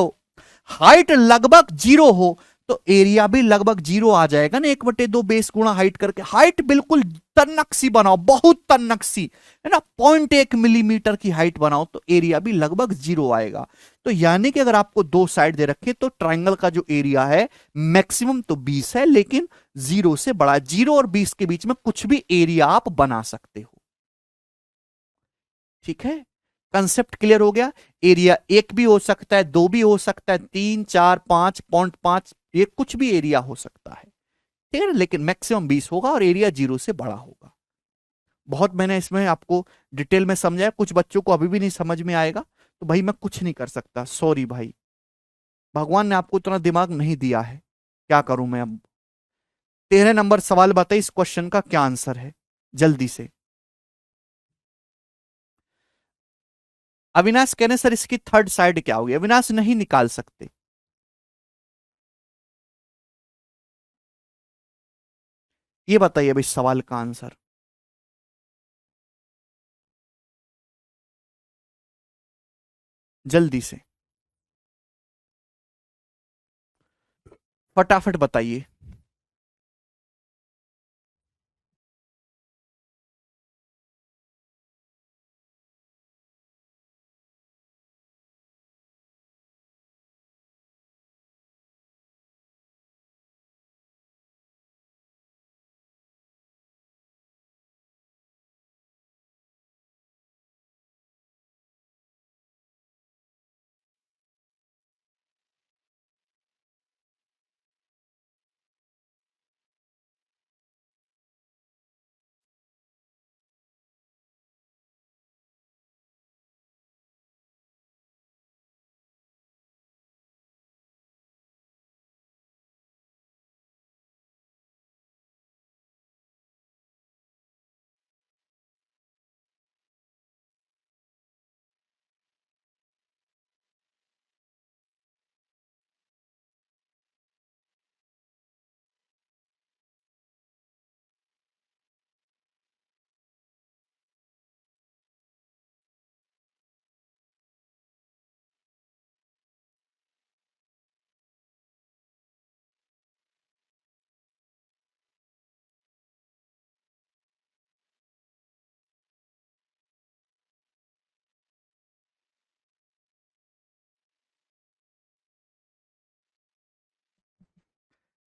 हाइट लगभग 0 हो तो एरिया भी लगभग 0 आ जाएगा ना। 1/2 बेस गुणा हाइट करके हाइट बिल्कुल तन्नक बनाओ, बहुत तन्नक है ना, 0.1 मिलीमीटर की हाइट बनाओ तो एरिया भी लगभग 0 आएगा। तो यानी कि अगर आपको दो साइड दे रखे तो ट्राइंगल का जो एरिया है मैक्सिमम तो 20 है, लेकिन 0 से बड़ा, 0 और 20 के बीच में कुछ भी एरिया आप बना सकते हो। ठीक है, कंसेप्ट क्लियर हो गया? एरिया 1 भी हो सकता है, 2 भी हो सकता है, 3, 4, 5.5, ये कुछ भी एरिया हो सकता है। ठीक है ना? लेकिन मैक्सिमम 20 होगा और एरिया 0 से बड़ा होगा। बहुत मैंने इसमें आपको डिटेल में समझाया, कुछ बच्चों को अभी भी नहीं समझ में आएगा तो भाई मैं कुछ नहीं कर सकता, सॉरी भाई, भगवान ने आपको इतना दिमाग नहीं दिया है, क्या करूं मैं अब। 13 नंबर सवाल बताइए, इस क्वेश्चन का क्या आंसर है जल्दी से। अविनाश कहने सर इसकी थर्ड साइड क्या होगी, अविनाश नहीं निकाल सकते। ये बताइए भाई सवाल का आंसर जल्दी से, फटाफट बताइए।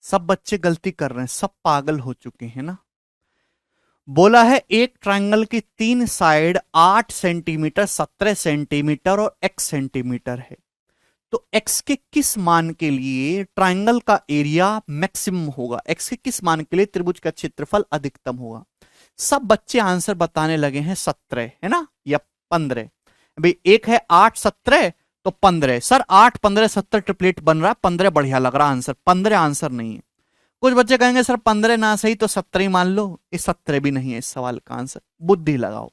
सब बच्चे गलती कर रहे हैं, सब पागल हो चुके हैं ना। बोला है एक ट्रायंगल की तीन साइड 8 सेंटीमीटर, 17 सेंटीमीटर और x सेंटीमीटर है, तो x के किस मान के लिए ट्रायंगल का एरिया मैक्सिमम होगा, x के किस मान के लिए त्रिभुज का क्षेत्रफल अधिकतम होगा। सब बच्चे आंसर बताने लगे हैं 17 है ना या 15। भाई एक है 8 17 तो 15, सर 8 15 17 ट्रिपलेट बन रहा है, 15 बढ़िया लग रहा आंसर, 15 आंसर नहीं है। कुछ बच्चे कहेंगे सर 15 ना सही तो 17 ही मान लो, ये 17 भी नहीं है इस सवाल का आंसर, बुद्धि लगाओ।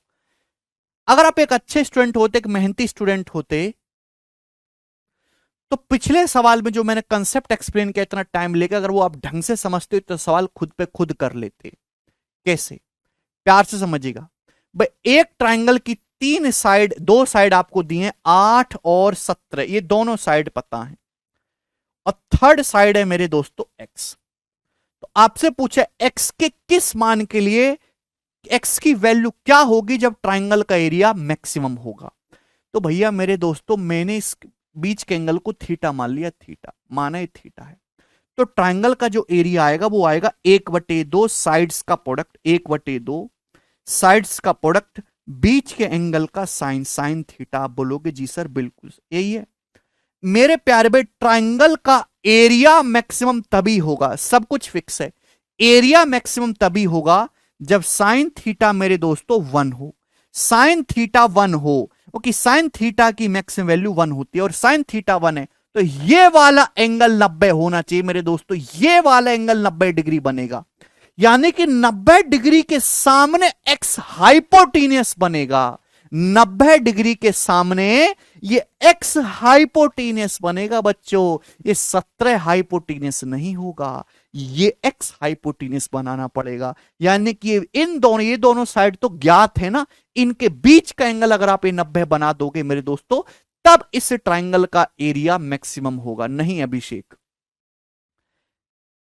अगर आप एक अच्छे स्टूडेंट होते, एक मेहनती स्टूडेंट होते, तो पिछले सवाल में जो मैंने कंसेप्ट एक्सप्लेन किया इतना टाइम लेकर, अगर वो आप ढंग से समझते हो तो सवाल खुद पे खुद कर लेते। कैसे, प्यार से समझिएगा भाई। एक ट्रायंगल की तीन साइड, दो साइड आपको दी है 8 और 17, ये दोनों साइड पता है, और थर्ड साइड है मेरे दोस्तों एक्स। तो आपसे पूछे एक्स के किस मान के लिए एक्स की वैल्यू क्या होगी जब ट्रायंगल का एरिया मैक्सिमम होगा। तो भैया मेरे दोस्तों मैंने इस बीच के एंगल को थीटा मान लिया, थीटा माना ये थीटा है, तो ट्रायंगल का जो एरिया आएगा वो आएगा 1/2 साइड्स का प्रोडक्ट, 1/2 साइड्स का प्रोडक्ट बीच के एंगल का साइन, साइन थीटा। आप बोलोगे जी सर बिल्कुल यही है मेरे प्यारे भाई, ट्रायंगल का एरिया मैक्सिमम तभी होगा, सब कुछ फिक्स है, एरिया मैक्सिमम तभी होगा जब साइन थीटा मेरे दोस्तों 1 हो, साइन थीटा 1 हो, क्योंकि साइन थीटा की मैक्सिमम वैल्यू 1 होती है, और साइन थीटा 1 है तो ये वाला एंगल 90 होना चाहिए मेरे दोस्तों, ये वाला एंगल 90 डिग्री बनेगा, यानी कि 90 डिग्री के सामने एक्स हाइपोटीनियस बनेगा, 90 डिग्री के सामने ये एक्स हाइपोटीनियस बनेगा बच्चों, ये 17 हाइपोटीनियस नहीं होगा, ये एक्स हाइपोटीनियस बनाना पड़ेगा। यानी कि इन दोनों, ये दोनों साइड तो ज्ञात है ना, इनके बीच का एंगल अगर आप ये 90 बना दोगे मेरे दोस्तों, तब इस ट्रायंगल का एरिया मैक्सिमम होगा, नहीं अभिषेक,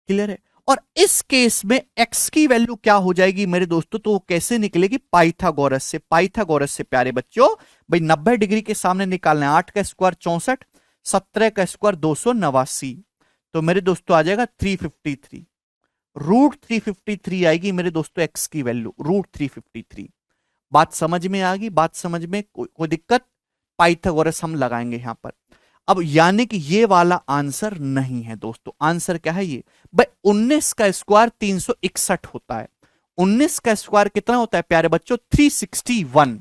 क्लियर है। और इस केस में x की वैल्यू क्या हो जाएगी मेरे दोस्तों, तो कैसे निकलेगी, पाइथागोरस से, पाइथागोरस से प्यारे बच्चों। भाई 90 डिग्री के सामने निकालना है, 8 का स्क्वायर 64, 17 का स्क्वायर 289, तो मेरे दोस्तों आ जाएगा 353, √353 आएगी मेरे दोस्तों x की वैल्यू, √353। बात समझ में आ गई, बात समझ में कोई दिक्कत, पाइथागोरस हम लगाएंगे यहां पर। अब यानी कि ये वाला आंसर नहीं है दोस्तों, आंसर क्या है ये भाई, 19 का स्क्वायर 361 होता है, 19 का स्क्वायर कितना होता है प्यारे बच्चों? 361।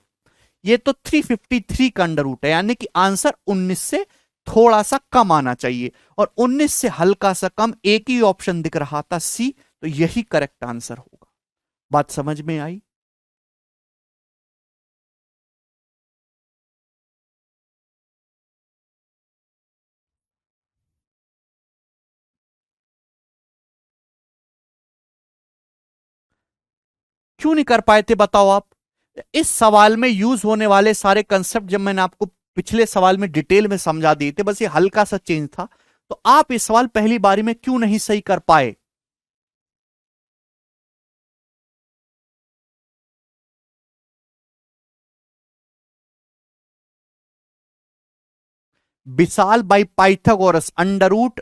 ये तो 353 का अंडर रूट है, यानी कि आंसर 19 से थोड़ा सा कम आना चाहिए, और 19 से हल्का सा कम, एक ही ऑप्शन दिख रहा था सी, तो यही करेक्ट आंसर होगा। बात समझ में आई? क्यों नहीं कर पाए थे बताओ आप? इस सवाल में यूज होने वाले सारे कंसेप्ट जब मैंने आपको पिछले सवाल में डिटेल में समझा दिए थे, बस ये हल्का सा चेंज था, तो आप इस सवाल पहली बारी में क्यों नहीं सही कर पाए? Vishal by Pythagoras under root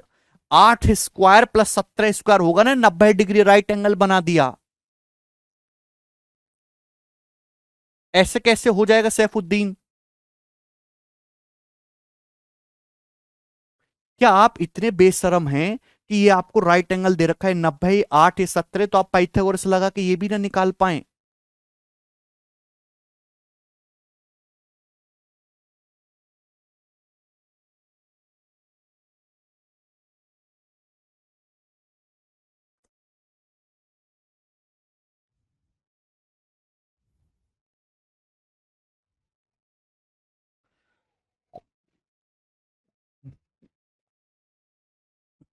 8 square plus 17 square होगा ना, 90 डिग्री राइट एंगल बना दिया। ऐसे कैसे हो जाएगा सैफुद्दीन? क्या आप इतने बेशरम हैं कि ये आपको राइट एंगल दे रखा है 90, 8 या 17, तो आप पाइथागोरस लगा के ये भी ना निकाल पाए?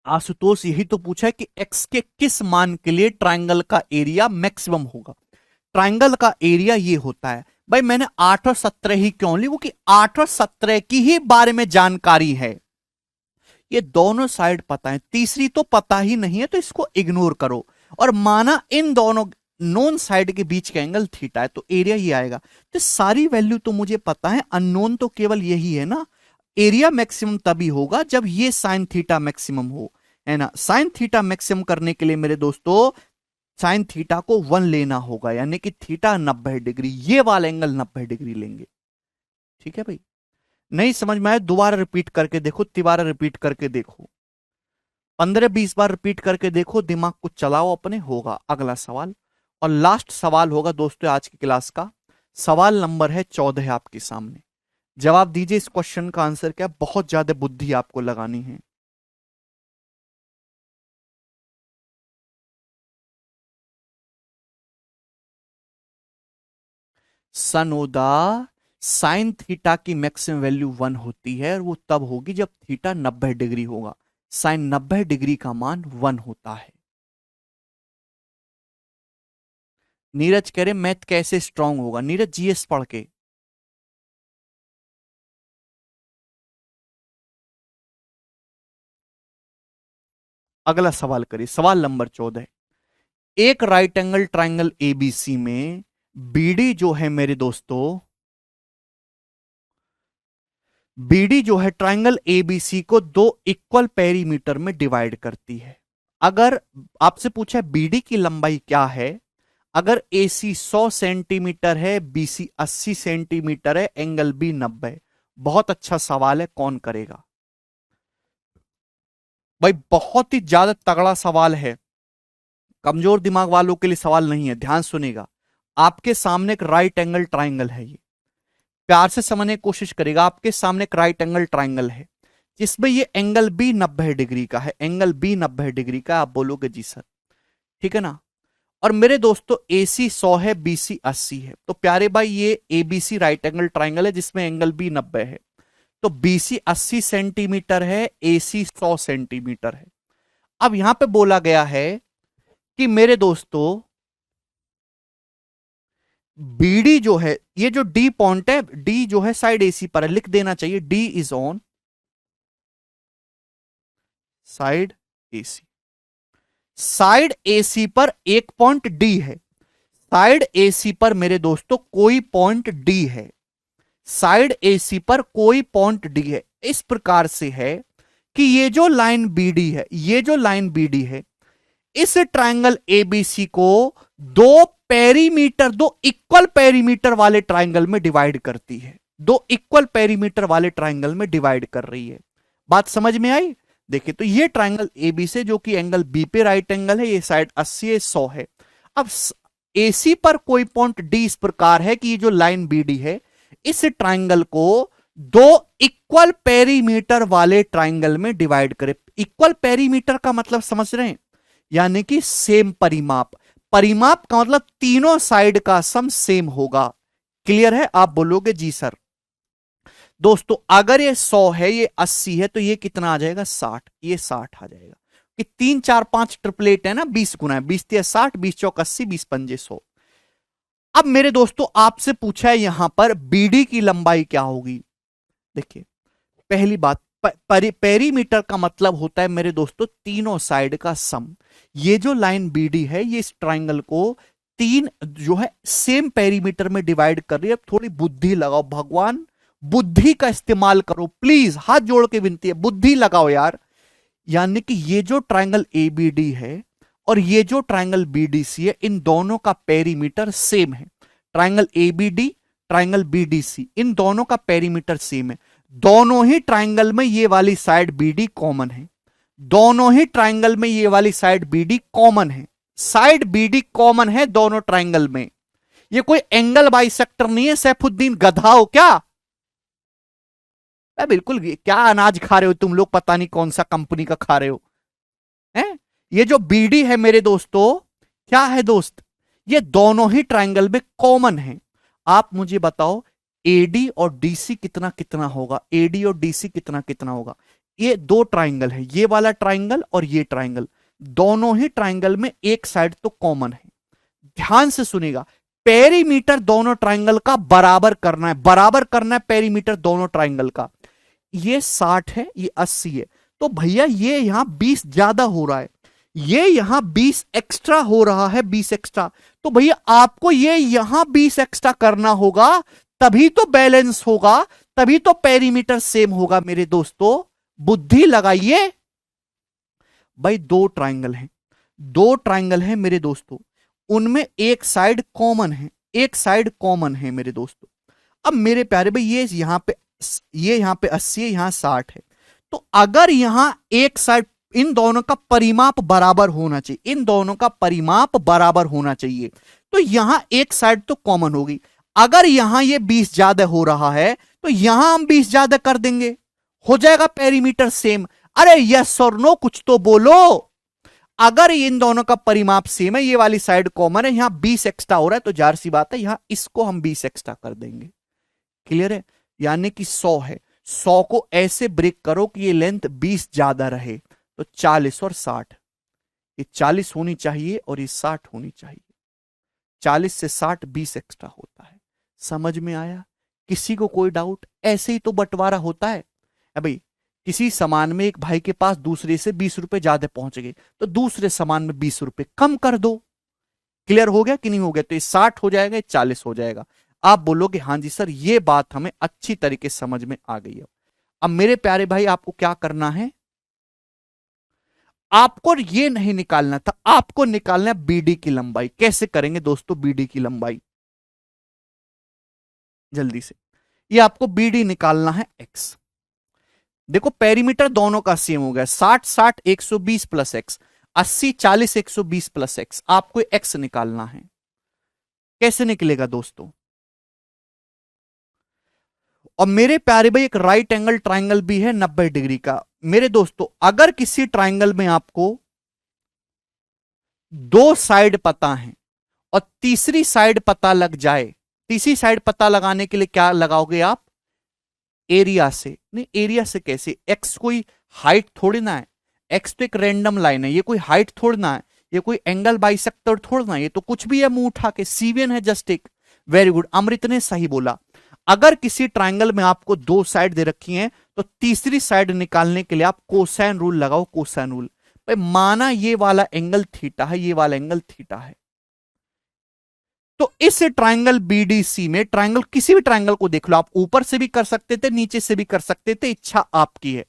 आशुतोष यही तो पूछा है कि एक्स के किस मान के लिए ट्राइंगल का एरिया मैक्सिमम होगा। ट्राइंगल का एरिया ये होता है भाई, मैंने 8 और 17 ही क्यों ली, वो कि 8 और 17 की ही बारे में जानकारी है, ये दोनों साइड पता है, तीसरी तो पता ही नहीं है, तो इसको इग्नोर करो। और माना इन दोनों नोन साइड के बीच का एंगल थीटा है, तो एरिया ये आएगा। तो सारी वैल्यू तो मुझे पता है, अननोन तो केवल यही है ना। एरिया मैक्सिमम तभी होगा जब ये साइन थीटा मैक्सिमम हो, है ना। साइन थीटा मैक्सिमम करने के लिए मेरे दोस्तों साइन थीटा को 1 लेना होगा, यानी कि थीटा 90 डिग्री, ये वाला एंगल 90 डिग्री लेंगे। ठीक है भाई? नहीं समझ में आया दोबारा रिपीट करके देखो, तिबारा रिपीट करके देखो, 15-20 बार रिपीट करके देखो, दिमाग को चलाओ अपने, होगा अगला सवाल। और लास्ट सवाल होगा दोस्तों आज की क्लास का। सवाल नंबर है 14 आपके सामने। जवाब दीजिए इस क्वेश्चन का आंसर क्या? बहुत ज्यादा बुद्धि आपको लगानी है। सनोदा, साइन थीटा की मैक्सिमम वैल्यू 1 होती है, और वो तब होगी जब थीटा 90 डिग्री होगा। साइन 90 डिग्री का मान 1 होता है। नीरज कह रहे मैथ कैसे स्ट्रांग होगा? नीरज जीएस पढ़ के। अगला सवाल करिए, सवाल नंबर 14। एक राइट एंगल ट्राइंगल एबीसी में बीडी जो है मेरे दोस्तों, बीडी जो है ट्राइंगल एबीसी को दो इक्वल पेरीमीटर में डिवाइड करती है। अगर आपसे पूछा है बीडी की लंबाई क्या है, अगर एसी 100 सेंटीमीटर है, बीसी 80 सेंटीमीटर है, एंगल बी 90। बहुत अच्छा सवाल है, कौन करेगा भाई? बहुत ही ज्यादा तगड़ा सवाल है, कमजोर दिमाग वालों के लिए सवाल नहीं है, ध्यान सुनेगा। आपके सामने एक राइट एंगल ट्राइंगल है, ये प्यार से समझने की कोशिश करेगा। आपके सामने एक राइट एंगल ट्राइंगल है जिसमें ये एंगल बी 90 डिग्री का है, एंगल बी 90 डिग्री का। आप बोलोगे जी सर, ठीक है ना। और मेरे दोस्तों AC 100 है, BC 80 है, तो प्यारे भाई ये ABC राइट एंगल ट्राइंगल है जिसमें एंगल बी 90 है, तो BC 80 सेंटीमीटर है, AC 100 सेंटीमीटर है। अब यहां पे बोला गया है कि मेरे दोस्तों BD जो है, ये जो D पॉइंट है, D जो है साइड AC पर है, लिख देना चाहिए D is on side AC। Side AC पर एक पॉइंट D है, साइड AC पर मेरे दोस्तों कोई पॉइंट D है, साइड AC पर कोई पॉइंट D है। इस प्रकार से है कि ये जो लाइन BD है, ये जो लाइन BD है, इस ट्रायंगल ABC को दो पेरीमीटर, दो इक्वल पेरीमीटर वाले ट्रायंगल में डिवाइड करती है, दो इक्वल पेरीमीटर वाले ट्रायंगल में डिवाइड कर रही है। बात समझ में आई? देखिए, तो ये ट्रायंगल AB से जो कि एंगल B पे राइट एंगल है, ये साइड 80 है, 100 है। अब AC पर कोई पॉइंट D इस प्रकार है कि ये जो लाइन BD है इस ट्राइंगल को दो इक्वल पेरीमीटर वाले ट्राइंगल में डिवाइड करे। इक्वल पेरीमीटर का मतलब समझ रहे हैं, यानी कि सेम परिमाप। परिमाप का मतलब तीनों साइड का सम सेम होगा। क्लियर है? आप बोलोगे जी सर। दोस्तों अगर ये 100 है, ये 80 है, तो ये कितना आ जाएगा? 60। ये 60 आ जाएगा कि 3 4 5 ट्रिपलेट है ना, 20 गुना है, 20 3 60, 20 चौक 80, 20 पंजे 100। अब मेरे दोस्तों आपसे पूछा है यहां पर BD की लंबाई क्या होगी। देखिए पहली बात, पेरीमीटर का मतलब होता है मेरे दोस्तों तीनों साइड का सम। ये जो लाइन BD है ये इस ट्राइंगल को तीन जो है सेम पेरीमीटर में डिवाइड कर रही है। अब थोड़ी बुद्धि लगाओ भगवान, बुद्धि का इस्तेमाल करो प्लीज, हाथ जोड़ के विनती है, बुद्धि लगाओ यार। यानी कि ये जो ट्राइंगल ABD है और ये जो ट्राइंगल BDC है, इन दोनों का पेरीमीटर सेम है। ट्राइंगल ABD, ट्राइंगल BDC, इन दोनों का पेरीमीटर सेम है। दोनों ही ट्राइंगल में ये वाली साइड BD कॉमन है। दोनों ही ट्राइंगल में ये वाली साइड BD कॉमन है। साइड BD कॉमन है दोनों ट्राइंगल में। ये कोई एंगल बाइसेक्टर नहीं है सैफुद्दीन, गधा हो क्या? बिल्कुल। क्या अनाज खा रहे हो तुम लोग, पता नहीं कौन सा कंपनी का खा रहे हो हैं? ये जो BD है मेरे दोस्तों, क्या है दोस्त? ये दोनों ही ट्राइंगल में कॉमन है। आप मुझे बताओ AD और DC कितना कितना होगा? AD और DC कितना कितना होगा? ये दो ट्राइंगल है, ये वाला ट्राइंगल और ये ट्राइंगल, दोनों ही ट्राइंगल में एक साइड तो कॉमन है। ध्यान से सुनेगा, पेरीमीटर दोनों ट्राइंगल का बराबर करना है, बराबर करना है पेरीमीटर दोनों ट्राइंगल का। ये 60 है, ये 80 है, तो भैया ये यहां 20 ज्यादा हो रहा है, ये यहां 20 एक्स्ट्रा हो रहा है, 20 एक्स्ट्रा। तो भैया आपको ये यहां 20 एक्स्ट्रा करना होगा, तभी तो बैलेंस होगा, तभी तो पेरीमीटर सेम होगा मेरे दोस्तों। बुद्धि लगाइए भाई। दो ट्राइंगल हैं, दो ट्राइंगल हैं मेरे दोस्तों, उनमें एक साइड कॉमन है, एक साइड कॉमन है मेरे दोस्तों। अब मेरे प्यारे भाई ये यहां पे 80 है, यहां 60 है, तो अगर यहां एक साइड, इन दोनों का परिमाप बराबर होना चाहिए, इन दोनों का परिमाप बराबर होना चाहिए, तो यहां एक साइड तो कॉमन होगी। अगर यहां ये 20 ज्यादा हो रहा है तो यहां हम 20 ज्यादा कर देंगे, हो जाएगा पेरीमीटर सेम। अरे यस और नो कुछ तो बोलो। अगर इन दोनों का परिमाप सेम है, ये वाली साइड कॉमन है, यहां 20 एक्स्ट्रा हो रहा है, तो जाहिर सी बात है यहां इसको हम 20 एक्स्ट्रा कर देंगे। क्लियर है? यानी कि 100 है, 100 को ऐसे ब्रेक करो कि ये लेंथ 20 ज्यादा रहे, तो 40 और 60, ये 40 होनी चाहिए और ये 60 होनी चाहिए। 40 से 60 20 एक्स्ट्रा होता है। समझ में आया? किसी को कोई डाउट? ऐसे ही तो बंटवारा होता है। भाई किसी सामान में एक भाई के पास दूसरे से 20 रुपए ज्यादा पहुंच गए, तो दूसरे सामान में 20 रुपए कम कर दो। क्लियर हो गया कि नहीं हो गया? तो ये 60 हो जाएगा, ये 40 हो जाएगा। आप बोलोगे हाँ जी सर, ये बात हमें अच्छी तरीके से समझ में आ गई है। अब मेरे प्यारे भाई आपको क्या करना है? आपको ये नहीं निकालना था, आपको निकालना है BD की लंबाई। कैसे करेंगे दोस्तों BD की लंबाई? जल्दी से, ये आपको BD निकालना है X। देखो पेरीमीटर दोनों का सेम हो गया, 60 60 120 प्लस एक्स, 80 40 120 प्लस एक्स। आपको X निकालना है। कैसे निकलेगा दोस्तों? और मेरे प्यारे भाई एक राइट एंगल ट्राइंगल भी है 90 डिग्री का। मेरे दोस्तों अगर किसी ट्राइंगल में आपको दो साइड पता है और तीसरी साइड पता लग जाए, तीसरी साइड पता लगाने के लिए क्या लगाओगे आप? एरिया से। नहीं, एरिया से कैसे? एक्स कोई हाइट थोड़ी ना है, एक्स तो एक रैंडम लाइन है, ये कोई हाइट थोड़ी ना है, ये कोई एंगल बाइसेक्टर थोड़ी ना, ये तो कुछ भी है मुंह उठा के, सीवियन है जस्ट एक। वेरी गुड, अमृत ने सही बोला। अगर किसी ट्राइंगल में आपको दो साइड दे रखी हैं, तो तीसरी साइड निकालने के लिए आप कोसाइन रूल लगाओ, कोसाइन रूल। भाई माना ये वाला एंगल थीटा है, ये वाला एंगल थीटा है, तो इस ट्राइंगल BDC में, ट्राइंगल किसी भी ट्राइंगल को देख लो, आप ऊपर से भी कर सकते थे, नीचे से भी कर सकते थे, इच्छा आपकी है।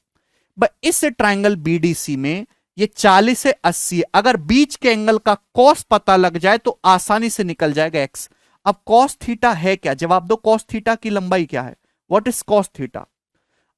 इस ट्राइंगल BDC में ये 40 से 80 है। अगर बीच के एंगल का कॉस पता लग जाए तो आसानी से निकल जाएगा X। अब कॉस थीटा है क्या? जवाब दो, कॉस थीटा की लंबाई क्या है? What is cos theta?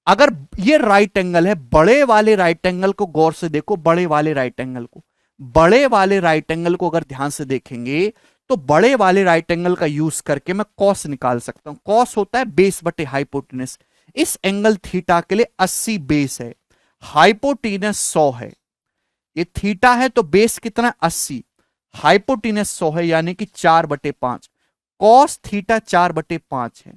अगर ये राइट एंगल है, बड़े वाले राइट एंगल को गौर से देखो, बड़े वाले राइट एंगल को, बड़े वाले राइट एंगल को अगर ध्यान से देखेंगे तो बड़े वाले राइट एंगल का यूज करके मैं कॉस निकाल सकता हूं। कॉस होता है बेस बटे हाइपोटेनस। इस एंगल थीटा के लिए 80 बेस है, हाइपोटेनस 100 है। ये थीटा है तो बेस कितना 80, हाइपोटेनस 100 है, यानी कि 4/5। कॉस थीटा 4/5 है,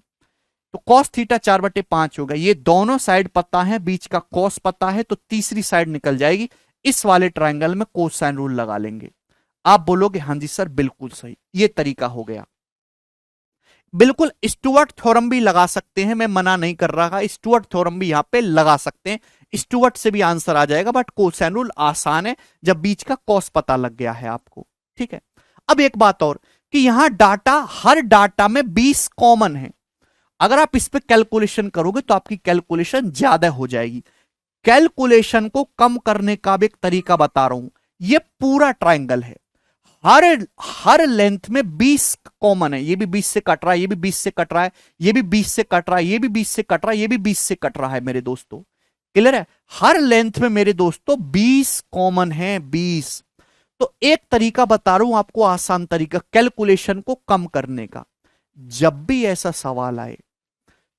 तो कॉस थीटा 4/5 होगा। ये दोनों साइड पता है, बीच का कॉस पता है, तो तीसरी साइड निकल जाएगी। इस वाले ट्रायंगल में कोसाइन रूल लगा लेंगे। आप बोलोगे हाँ जी सर बिल्कुल सही, ये तरीका हो गया। बिल्कुल स्टुअर्ट थ्योरम भी लगा सकते हैं, मैं मना नहीं कर रहा, स्टुअर्ट थ्योरम भी यहां पे लगा सकते हैं। स्टुअर्ट से भी आंसर आ जाएगा, बट कोसाइन रूल आसान है जब बीच का कॉस पता लग गया है आपको। ठीक है, अब एक बात और कि यहां डाटा, हर डाटा में 20 कॉमन है। अगर आप इस पे कैलकुलेशन करोगे तो आपकी कैलकुलेशन ज्यादा हो जाएगी। कैलकुलेशन को कम करने का भी एक तरीका बता रहा हूं। ये पूरा ट्रायंगल है, हर हर लेंथ में 20 कॉमन है। ये भी 20 से कट रहा है, ये भी 20 से कट रहा है, ये भी 20 से कट रहा है, ये भी 20 से कट रहा है, ये भी 20 से कट रहा है मेरे दोस्तों। क्लियर है? हर लेंथ में मेरे दोस्तों 20 कॉमन है, 20। तो एक तरीका बता रहा हूं आपको, आसान तरीका कैलकुलेशन को कम करने का। जब भी ऐसा सवाल आए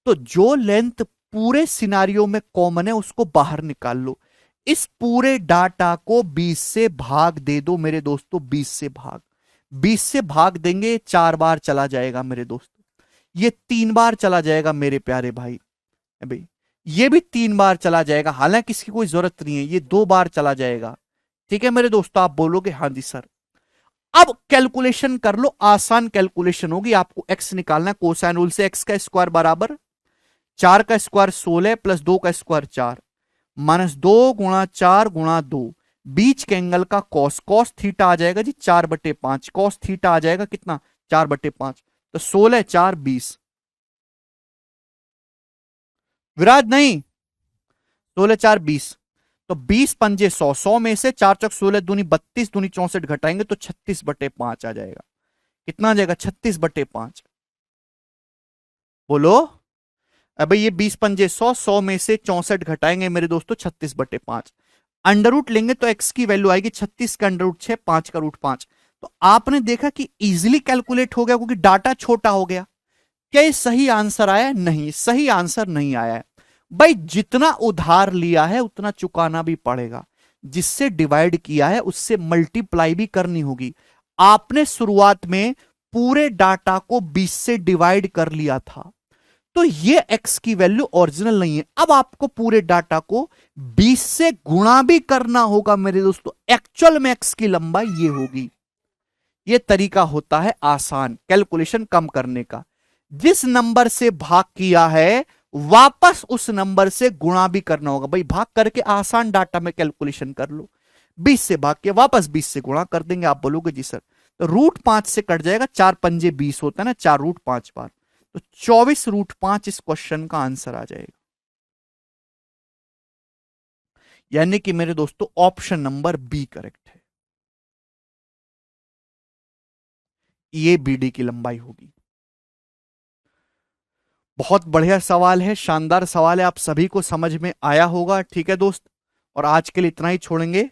तो जो लेंथ पूरे सिनारियो में कॉमन है उसको बाहर निकाल लो। इस पूरे डाटा को 20 से भाग दे दो मेरे दोस्तों, 20 से भाग, 20 से भाग देंगे 4 बार चला जाएगा मेरे दोस्तों, ये 3 बार चला जाएगा मेरे प्यारे भाई। भाई ये भी 3 बार चला जाएगा, हालांकि इसकी कोई जरूरत नहीं है, ये 2 बार चला जाएगा। ठीक है मेरे दोस्तों, आप बोलोगे हाँ जी सर। अब कैलकुलेशन कर लो, आसान कैलकुलेशन होगी। आपको एक्स निकालना है, कोसाइन रूल से एक्स का स्क्वायर बराबर 4 का स्क्वायर 16 प्लस 2 का स्क्वायर 4 माइनस 2 गुणा 4 गुणा 2, बीच के एंगल का कॉस, कॉस थीटा आ जाएगा जी 4/5, कॉस थीटा आ जाएगा कितना 4/5, तो 16 4 20, विराज नहीं, 16 4 20, तो 20 पंजे 100, 100 में से 4 चौक 16 दूनी 32 दूनी 64 घटाएंगे तो 36/5 आ जाएगा। कितना आ जाएगा 36/5, बोलो। अब ये 20 पंजे 100, 100 में से 64 घटाएंगे मेरे दोस्तों 36/5, अंडर रूट लेंगे तो एक्स की वैल्यू आएगी 36 का अंडर रूट 6, 5 का रूट 5। तो आपने देखा कि इजीली कैलकुलेट हो गया क्योंकि डाटा छोटा हो गया। क्या ये सही आंसर आया? नहीं, सही आंसर नहीं आया है भाई। जितना उधार लिया है उतना चुकाना भी पड़ेगा, जिससे डिवाइड किया है उससे मल्टीप्लाई भी करनी होगी। आपने शुरुआत में पूरे डाटा को 20 से डिवाइड कर लिया था, तो ये x की वैल्यू ओरिजिनल नहीं है। अब आपको पूरे डाटा को 20 से गुणा भी करना होगा मेरे दोस्तों, एक्चुअल में x की लंबाई ये होगी। ये तरीका होता है आसान कैलकुलेशन कम करने का। जिस नंबर से भाग किया है वापस उस नंबर से गुणा भी करना होगा। भाई भाग करके आसान डाटा में कैलकुलेशन कर लो, 20 से भाग के वापस 20 से गुणा कर देंगे। आप बोलोगे जी सर, तो रूट 5 से कट जाएगा, 4 पंजे 20 होता है ना, 4 रूट 5 बार, तो 24√5 इस क्वेश्चन का आंसर आ जाएगा। यानी कि मेरे दोस्तों ऑप्शन नंबर बी करेक्ट है, ये बीडी की लंबाई होगी। बहुत बढ़िया सवाल है, शानदार सवाल है, आप सभी को समझ में आया होगा। ठीक है दोस्त, और आज के लिए इतना ही छोड़ेंगे।